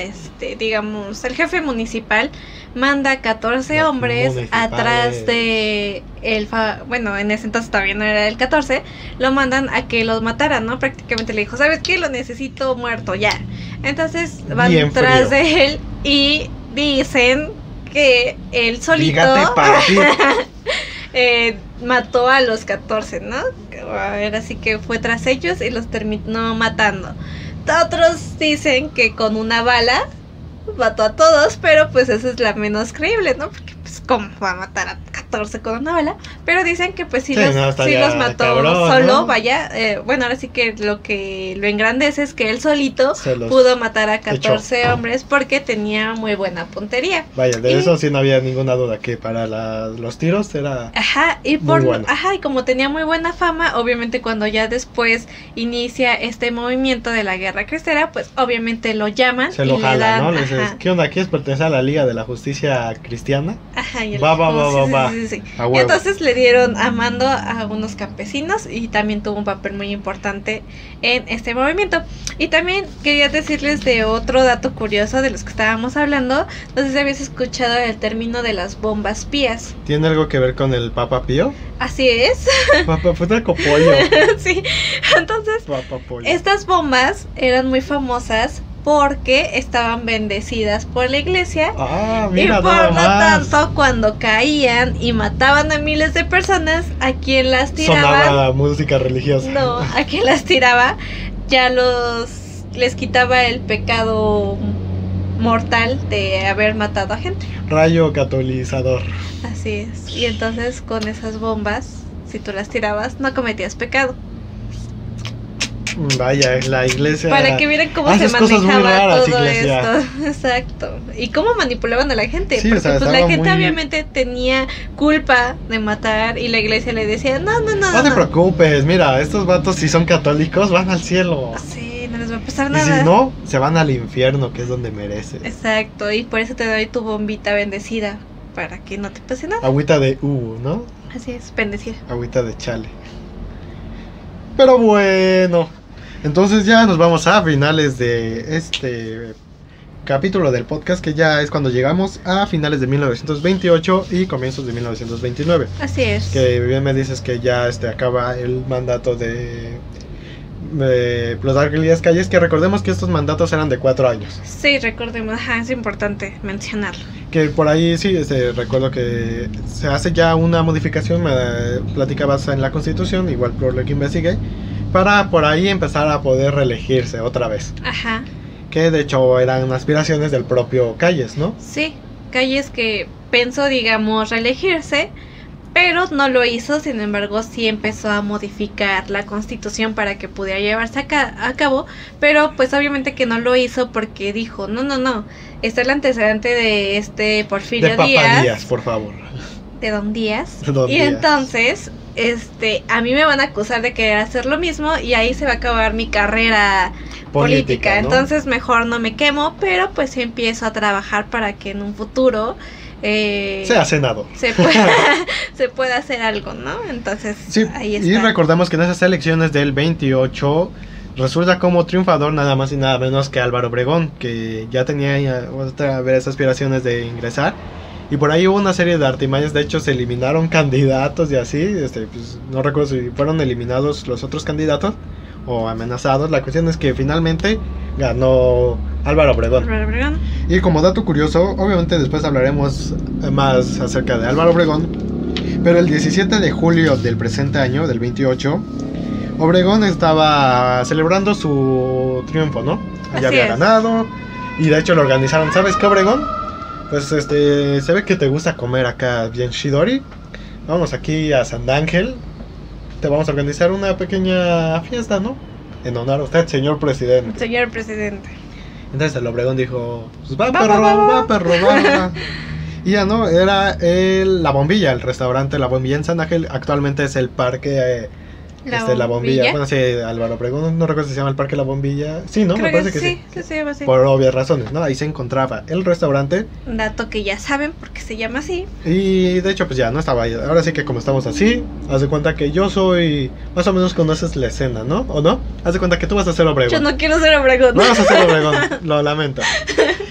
digamos, el jefe municipal manda 14 Los hombres municipales. atrás de bueno, en ese entonces todavía no era el 14, lo mandan a que los mataran, ¿no? Prácticamente le dijo, ¿sabes qué? Lo necesito muerto ya. Entonces van Bien tras frío. de él y dicen que él solito Dígate, papi. mató a los 14, ¿no? Ahora sí que fue tras ellos y los terminó matando. Otros dicen que con una bala mató a todos, pero pues esa es la menos creíble, ¿no? Porque pues cómo va a matar a 14 con una bala, pero dicen que pues sí, Sí, no, sí los mató cabrón, solo, ¿no? vaya, bueno, ahora sí que lo engrandece es que él solito Se los pudo matar a 14 echó. hombres porque tenía muy buena puntería. Vaya, de Y- eso sí no había ninguna duda, que para los tiros era... Ajá, y Muy bueno. y como tenía muy buena fama, obviamente cuando ya después inicia este movimiento de la guerra cristera, pues obviamente lo llaman Se lo y jala, le dan, ¿no? Le dices, ajá, ¿qué onda? ¿Quieres pertenecer a la Liga de la Justicia Cristiana? ajá, y él Va, va, dijo, va, sí, va, sí, sí, sí. A Y huevo. entonces le dieron a mando a unos campesinos y también tuvo un papel muy importante en este movimiento. Y también quería decirles de otro dato curioso de los que estábamos hablando. No sé si habéis escuchado el término de las bombas pías. ¿Tiene algo que ver con el Papa Pío? Así es, Papa, puta copollo. sí. Entonces, Papa Pollo. estas bombas eran muy famosas porque estaban bendecidas por la iglesia. Ah, Y mira, por nada lo más. tanto, cuando caían y mataban a miles de personas, a quien las tiraban, Sonaba música religiosa. no, a quien las tiraba, ya les quitaba el pecado mortal de haber matado a gente. Rayo catolizador. Así es. Y entonces con esas bombas, si tú las tirabas, no cometías pecado. Vaya, la iglesia. Para que vieran cómo se haces cosas muy manejaba raras, todo iglesia. esto. Exacto. Y cómo manipulaban a la gente. Sí, porque o sea, pues la estaba gente muy- obviamente tenía culpa de matar y la iglesia le decía, no, no, no. No te no". preocupes, mira, estos vatos si son católicos van al cielo. Sí, no les va a pasar Y nada. si no, se van al infierno, que es donde mereces. Exacto, y por eso te doy tu bombita bendecida, para que no te pase nada. Agüita de ¿no? Así es, bendecida. Agüita de chale. Pero bueno, entonces ya nos vamos a finales de este capítulo del podcast, que ya es cuando llegamos a finales de 1928 y comienzos de 1929. Así es. Que bien me dices que ya acaba el mandato de Plutarco Elías Calles, que recordemos que estos mandatos eran de 4 años. Sí, recordemos, es importante mencionarlo. Que por ahí sí, recuerdo que se hace ya una modificación, me platicabas en la Constitución, igual por lo que investigué, para por ahí empezar a poder reelegirse otra vez. Ajá. Que de hecho eran aspiraciones del propio Calles, ¿no? Sí, Calles que pensó, digamos, reelegirse, pero no lo hizo. Sin embargo, sí empezó a modificar la Constitución para que pudiera llevarse a cabo, pero pues obviamente que no lo hizo porque dijo, no, está el antecedente de Porfirio de Papa Díaz. Díaz, por favor. De Don Díaz. De Don y Díaz. Entonces, a mí me van a acusar de querer hacer lo mismo y ahí se va a acabar mi carrera política, ¿no? Entonces mejor no me quemo, pero pues sí empiezo a trabajar para que en un futuro sea senador. Se pueda hacer algo, ¿no? Entonces sí, ahí está. Y recordemos que en esas elecciones del 28 resulta como triunfador nada más y nada menos que Álvaro Obregón, que ya tenía otra vez aspiraciones de ingresar. Y por ahí hubo una serie de artimañas, de hecho se eliminaron candidatos y así, pues, no recuerdo si fueron eliminados los otros candidatos o amenazados. La cuestión es que finalmente ganó Álvaro Obregón. Y como dato curioso, obviamente después hablaremos más acerca de Álvaro Obregón, pero el 17 de julio del presente año, del 28, Obregón estaba celebrando su triunfo, ¿no? Ya había ganado y de hecho lo organizaron. ¿Sabes qué, Obregón? Pues se ve que te gusta comer acá bien shidori. Vamos aquí a San Ángel. Te vamos a organizar una pequeña fiesta, ¿no? En honor a usted, señor presidente. Señor presidente. Entonces el Obregón dijo, pues va perro. Y ya no, era La Bombilla, el restaurante La Bombilla en San Ángel. Actualmente es el parque La Bombilla. Bueno, sí, Álvaro Obregón, no recuerdo si se llama el parque La Bombilla. Sí, ¿no? Creo me parece que sí. Sí, se llama así. Por obvias razones, ¿no? Ahí se encontraba el restaurante. Un dato que ya saben porque se llama así. Y de hecho, pues ya no estaba ahí. Ahora sí que como estamos así, haz de cuenta que yo soy... Más o menos conoces la escena, ¿no? ¿O no? Haz de cuenta que tú vas a ser Obregón. Yo no quiero ser Obregón. No vas a ser Obregón, lo lamento.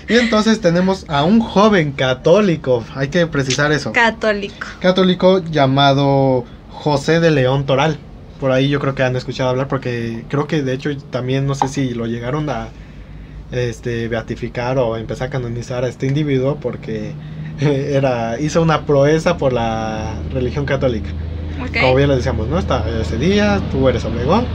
Y entonces tenemos a un joven católico. Hay que precisar eso. Católico llamado José de León Toral. Por ahí yo creo que han escuchado hablar, porque creo que de hecho también no sé si lo llegaron a beatificar o empezar a canonizar a este individuo, porque hizo una proeza por la religión católica. Okay. Como bien le decíamos, ¿no? Ese día tú eres Obregón.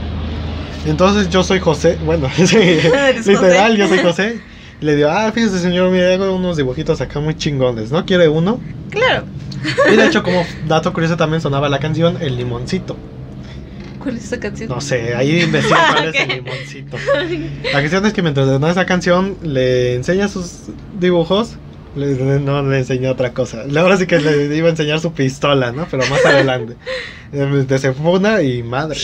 Entonces yo soy José, bueno, sí, literal, yo soy José. Y le digo, fíjese señor, mire, hago unos dibujitos acá muy chingones, ¿no? ¿Quiere uno? Claro. Y de hecho, como dato curioso, también sonaba la canción El Limoncito. ¿Cuál es esa canción? No sé, ahí investigué cuál es El Limoncito. La cuestión es que mientras sonaba esa canción, le enseña sus dibujos. No le enseñó otra cosa. Ahora sí que le iba a enseñar su pistola, ¿no? Pero más adelante. Desenfunda y madre.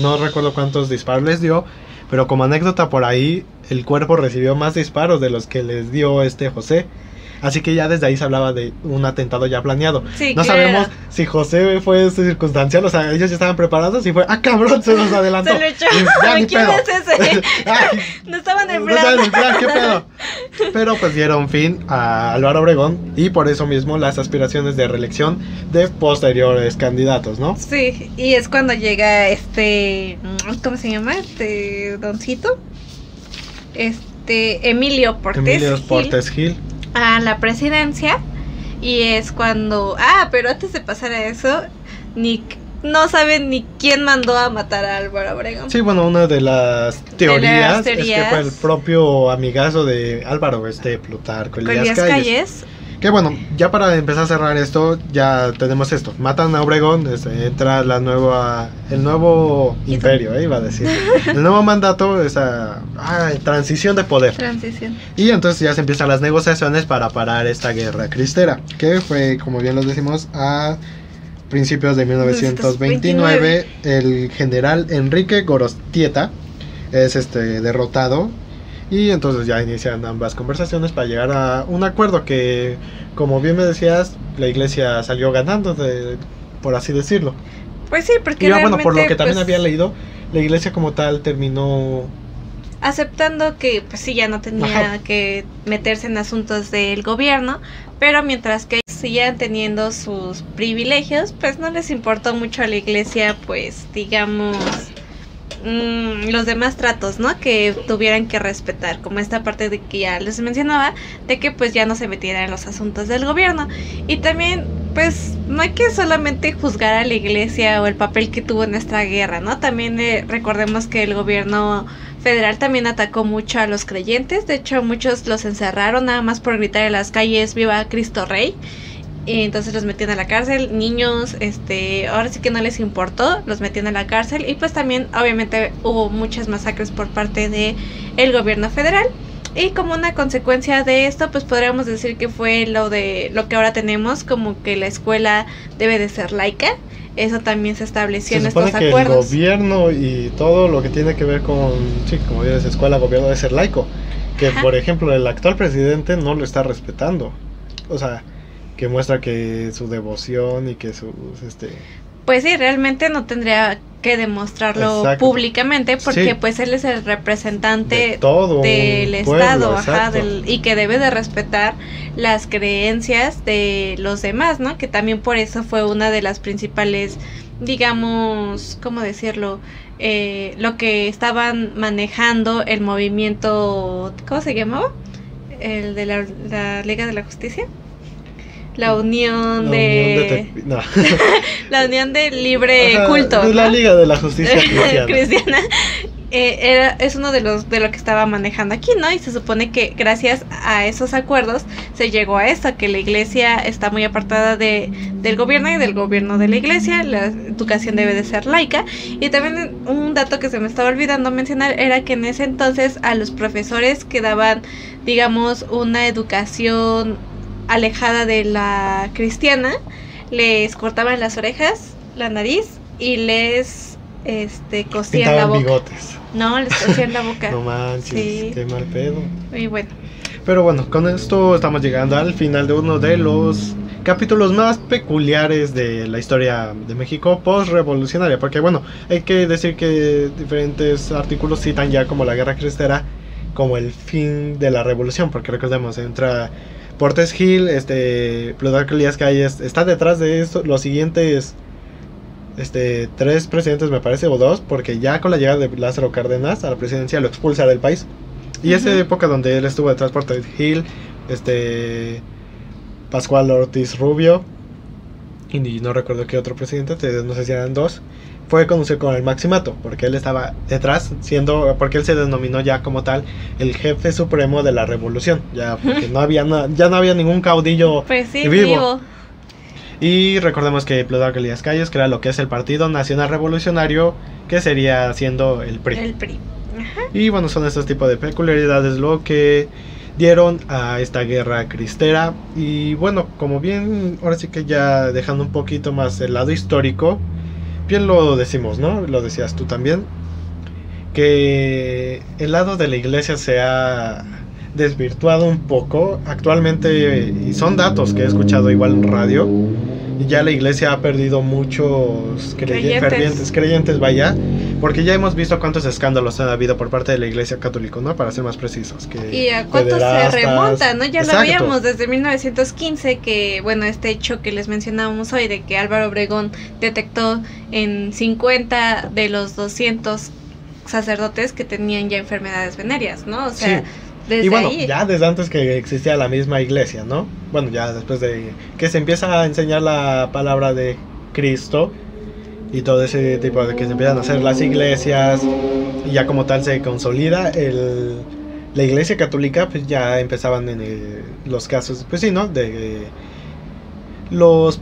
No recuerdo cuántos disparos les dio, pero como anécdota por ahí, el cuerpo recibió más disparos de los que les dio José. Así que ya desde ahí se hablaba de un atentado ya planeado. Sí, no sabemos si José fue circunstancial, o sea, ellos ya estaban preparados y fue, cabrón, se nos adelantó. Se lo echó. Ya, ¿Quién es ese? No estaban en plan. ¿Qué pedo? Pero pues dieron fin a Álvaro Obregón y por eso mismo las aspiraciones de reelección de posteriores candidatos, ¿no? Sí, y es cuando llega ¿cómo se llama? Doncito. Emilio Portes Gil. A la presidencia. Y es cuando... pero antes de pasar a eso, no saben ni quién mandó a matar a Álvaro Obregón. Sí, bueno, una de las teorías es que fue el propio amigazo de Álvaro, Plutarco Elías Calles. Que bueno, ya para empezar a cerrar esto, ya tenemos esto. Matan a Obregón, entra el nuevo imperio, iba a decir. El nuevo mandato, esa transición de poder. Y entonces ya se empiezan las negociaciones para parar esta guerra cristera, que fue, como bien lo decimos, a principios de 1929. El general Enrique Gorostieta es derrotado. Y entonces ya inician ambas conversaciones para llegar a un acuerdo que, como bien me decías, la iglesia salió ganando, por así decirlo. Pues sí, porque y bueno, por lo que realmente, también pues, había leído, la iglesia como tal terminó aceptando que pues sí ya no tenía Ajá. que meterse en asuntos del gobierno, pero mientras que sigan teniendo sus privilegios, pues no les importó mucho a la iglesia, pues digamos, los demás tratos, ¿no? Que tuvieran que respetar, como esta parte de que ya les mencionaba, de que pues ya no se metieran en los asuntos del gobierno. Y también, pues, no hay que solamente juzgar a la iglesia o el papel que tuvo en esta guerra, ¿no? También recordemos que el gobierno federal también atacó mucho a los creyentes, de hecho muchos los encerraron nada más por gritar en las calles "Viva Cristo Rey", y entonces los metían a la cárcel, niños, ahora sí que no les importó, los metían a la cárcel, y pues también obviamente hubo muchas masacres por parte de el gobierno federal. Y como una consecuencia de esto, pues podríamos decir que fue lo que ahora tenemos, como que la escuela debe de ser laica. Eso también se estableció en estos acuerdos. El gobierno y todo lo que tiene que ver con, sí, como dices, escuela, gobierno debe ser laico. Que, por ejemplo, el actual presidente no lo está respetando. O sea, que muestra que su devoción y que sus, Pues sí, realmente no tendría que demostrarlo públicamente porque pues él es el representante de todo del pueblo, Estado, y que debe de respetar las creencias de los demás, ¿no? Que también por eso fue una de las principales, digamos, ¿cómo decirlo? Lo que estaban manejando el movimiento, ¿cómo se llamaba? El de la Liga de la Justicia. La unión de no. la unión de libre culto, ¿no? La Liga de la Justicia Cristiana. Es uno de lo que estaba manejando aquí, ¿no? Y se supone que gracias a esos acuerdos se llegó a esto, que la iglesia está muy apartada del gobierno y del gobierno de la iglesia, la educación debe de ser laica. Y también un dato que se me estaba olvidando mencionar era que en ese entonces a los profesores que daban, digamos, una educación alejada de la cristiana, les cortaban las orejas, la nariz y les cosían la boca. Bigotes. No, les cosían la boca. No manches, sí. Qué mal pedo. Y bueno. Pero bueno, con esto estamos llegando al final de uno de los capítulos más peculiares de la historia de México post-revolucionaria, porque bueno, hay que decir que diferentes artículos citan ya como la Guerra Cristera como el fin de la revolución, porque recordemos, entra Portes Gil, Plutarco Elías Calles, está detrás de esto, los siguientes 3 presidentes me parece, o 2, porque ya con la llegada de Lázaro Cárdenas a la presidencia lo expulsa del país. Y esa época donde él estuvo detrás, Portes Gil, Pascual Ortiz Rubio, y no recuerdo qué otro presidente, no sé si eran 2, fue conocido como el Maximato, porque él estaba detrás, porque él se denominó ya como tal el jefe supremo de la revolución, ya porque ya no había ningún caudillo pues sí, vivo. Y recordemos que Plutarco Elías Calles crea lo que es el Partido Nacional Revolucionario, que sería siendo el PRI. El PRI. Ajá. Y bueno, son estos tipos de peculiaridades lo que dieron a esta guerra cristera. Y bueno, como bien, ahora sí que ya dejando un poquito más el lado histórico, bien lo decimos, ¿no? Lo decías tú también, que el lado de la iglesia se ha desvirtuado un poco actualmente, y son datos que he escuchado igual en radio, y ya la iglesia ha perdido muchos fervientes creyentes, vaya, porque ya hemos visto cuántos escándalos ha habido por parte de la iglesia católica, ¿no? Para ser más precisos. Y a cuántos se remonta, ¿no? Ya lo veíamos desde 1915, que bueno, este hecho que les mencionábamos hoy, de que Álvaro Obregón detectó en 50 de los 200 sacerdotes que tenían ya enfermedades venéreas, ¿no? O sea, sí. Desde y bueno, ahí, ya desde antes que existía la misma iglesia, ¿no? Bueno, ya después de que se empieza a enseñar la palabra de Cristo y todo ese tipo de que se empiezan a hacer las iglesias, y ya como tal se consolida la iglesia católica, pues ya empezaban en los casos, pues sí, ¿no? De los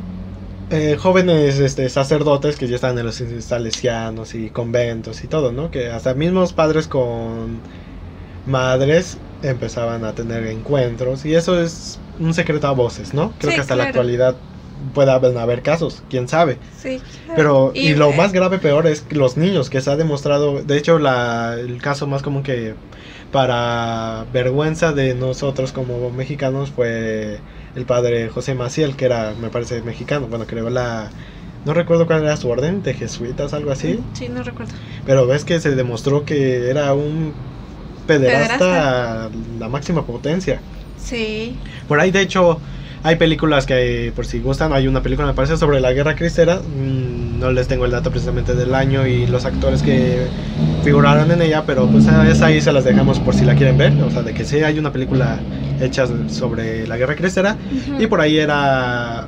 jóvenes sacerdotes que ya estaban en los salesianos y conventos y todo, ¿no? Que hasta mismos padres con madres empezaban a tener encuentros, y eso es un secreto a voces, ¿no? Creo que hasta la actualidad puede haber casos, quién sabe. Sí, claro. Pero y lo más grave, peor, es que los niños, que se ha demostrado, de hecho el caso más común, que para vergüenza de nosotros como mexicanos, fue el padre José Maciel, que era, me parece, mexicano, bueno, creó la No recuerdo cuál era su orden, de jesuitas, algo así. Sí, no recuerdo. Pero ves que se demostró que era un pederasta a la máxima potencia. Sí. Por ahí, de hecho, hay películas que, por si gustan, hay una película, me parece, sobre la Guerra Cristera. No les tengo el dato precisamente del año y los actores que figuraron en ella, pero pues esa ahí se las dejamos por si la quieren ver. O sea, de que sí hay una película hecha sobre la Guerra Cristera. Y por ahí era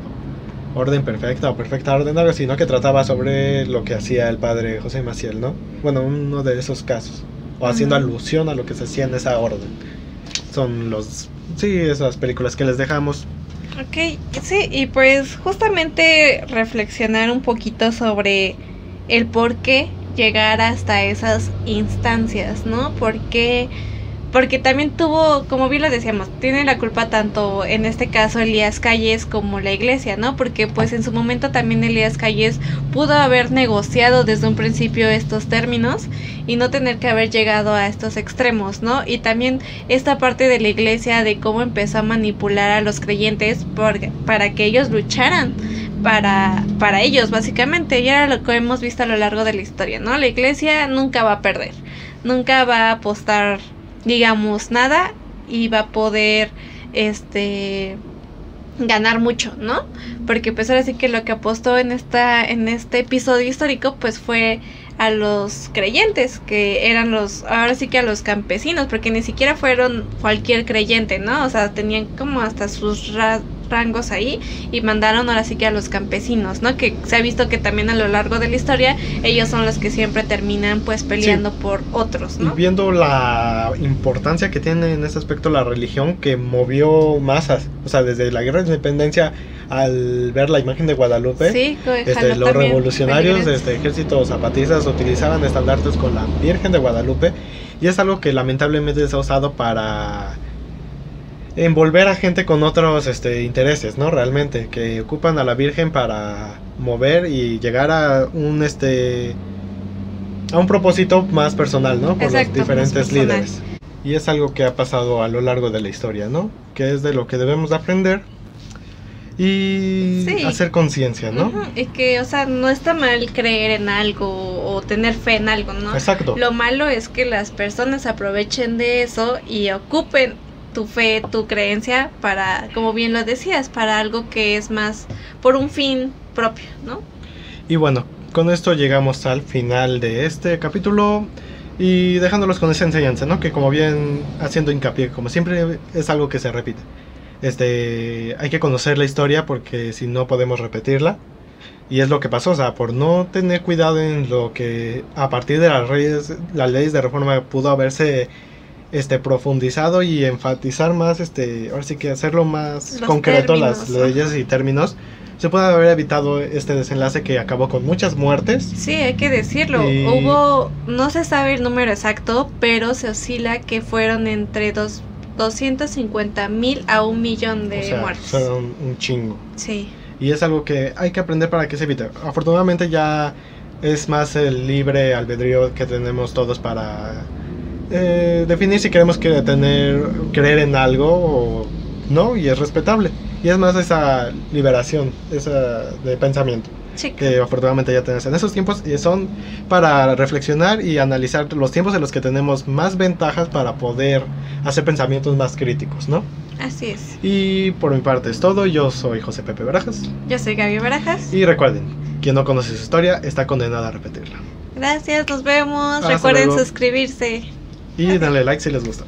Orden Perfecta o Perfecta Orden, algo así, ¿no? Que trataba sobre lo que hacía el padre José Maciel, ¿no? Bueno, uno de esos casos. O haciendo alusión a lo que se hacía en esa orden. Son esas películas que les dejamos. Ok, sí, y pues justamente reflexionar un poquito sobre el por qué llegar hasta esas instancias, ¿no? Porque también tuvo, como bien lo decíamos, tiene la culpa tanto en este caso Elías Calles como la iglesia, ¿no? Porque pues en su momento también Elías Calles pudo haber negociado desde un principio estos términos y no tener que haber llegado a estos extremos, ¿no? Y también esta parte de la iglesia de cómo empezó a manipular a los creyentes para que ellos lucharan para ellos, básicamente. Y era lo que hemos visto a lo largo de la historia, ¿no? La iglesia nunca va a perder, nunca va a apostar, digamos, nada, y va a poder ganar mucho, ¿no? Porque pues ahora sí que lo que apostó en este episodio histórico pues fue a los creyentes, que eran ahora sí que a los campesinos, porque ni siquiera fueron cualquier creyente, ¿no? O sea, tenían como hasta sus rangos ahí, y mandaron ahora sí que a los campesinos, ¿no? Que se ha visto que también a lo largo de la historia ellos son los que siempre terminan pues peleando por otros, ¿no? Y viendo la importancia que tiene en ese aspecto la religión, que movió masas, o sea, desde la guerra de independencia, al ver la imagen de Guadalupe, sí, los revolucionarios de ejércitos zapatistas utilizaban estandartes con la Virgen de Guadalupe, y es algo que lamentablemente se ha usado para envolver a gente con otros intereses, ¿no? Realmente, que ocupan a la Virgen para mover y llegar a un propósito más personal, ¿no? Por los diferentes líderes. Y es algo que ha pasado a lo largo de la historia, ¿no? Que es de lo que debemos de aprender y hacer conciencia, ¿no? Y que, o sea, no está mal creer en algo o tener fe en algo, ¿no? Exacto. Lo malo es que las personas aprovechen de eso y ocupen tu fe, tu creencia para, como bien lo decías, para algo que es más por un fin propio, ¿no? Y bueno, con esto llegamos al final de este capítulo y dejándolos con esa enseñanza, ¿no? Que como bien haciendo hincapié, como siempre es algo que se repite. Hay que conocer la historia porque si no podemos repetirla. Y es lo que pasó, o sea, por no tener cuidado en lo que a partir de las leyes de reforma pudo haberse profundizado y enfatizar más, ahora sí que hacerlo más concreto, las leyes y términos, se puede haber evitado este desenlace que acabó con muchas muertes. Sí, hay que decirlo, hubo, no se sabe el número exacto, pero se oscila que fueron entre 250,000 a 1,000,000 de muertes. Son un chingo. Sí. Y es algo que hay que aprender para que se evite. Afortunadamente ya es más el libre albedrío que tenemos todos para definir si queremos creer en algo o no, y es respetable. Y es más esa liberación de pensamiento. Sí. Que afortunadamente ya tenemos en esos tiempos, y son para reflexionar y analizar los tiempos en los que tenemos más ventajas para poder hacer pensamientos más críticos, ¿no? Así es. Y por mi parte es todo. Yo soy José Pepe Barajas. Yo soy Gaby Barajas. Y recuerden, quien no conoce su historia está condenado a repetirla. Gracias, nos vemos. Hasta Recuerden luego. suscribirse. Y denle like si les gusta.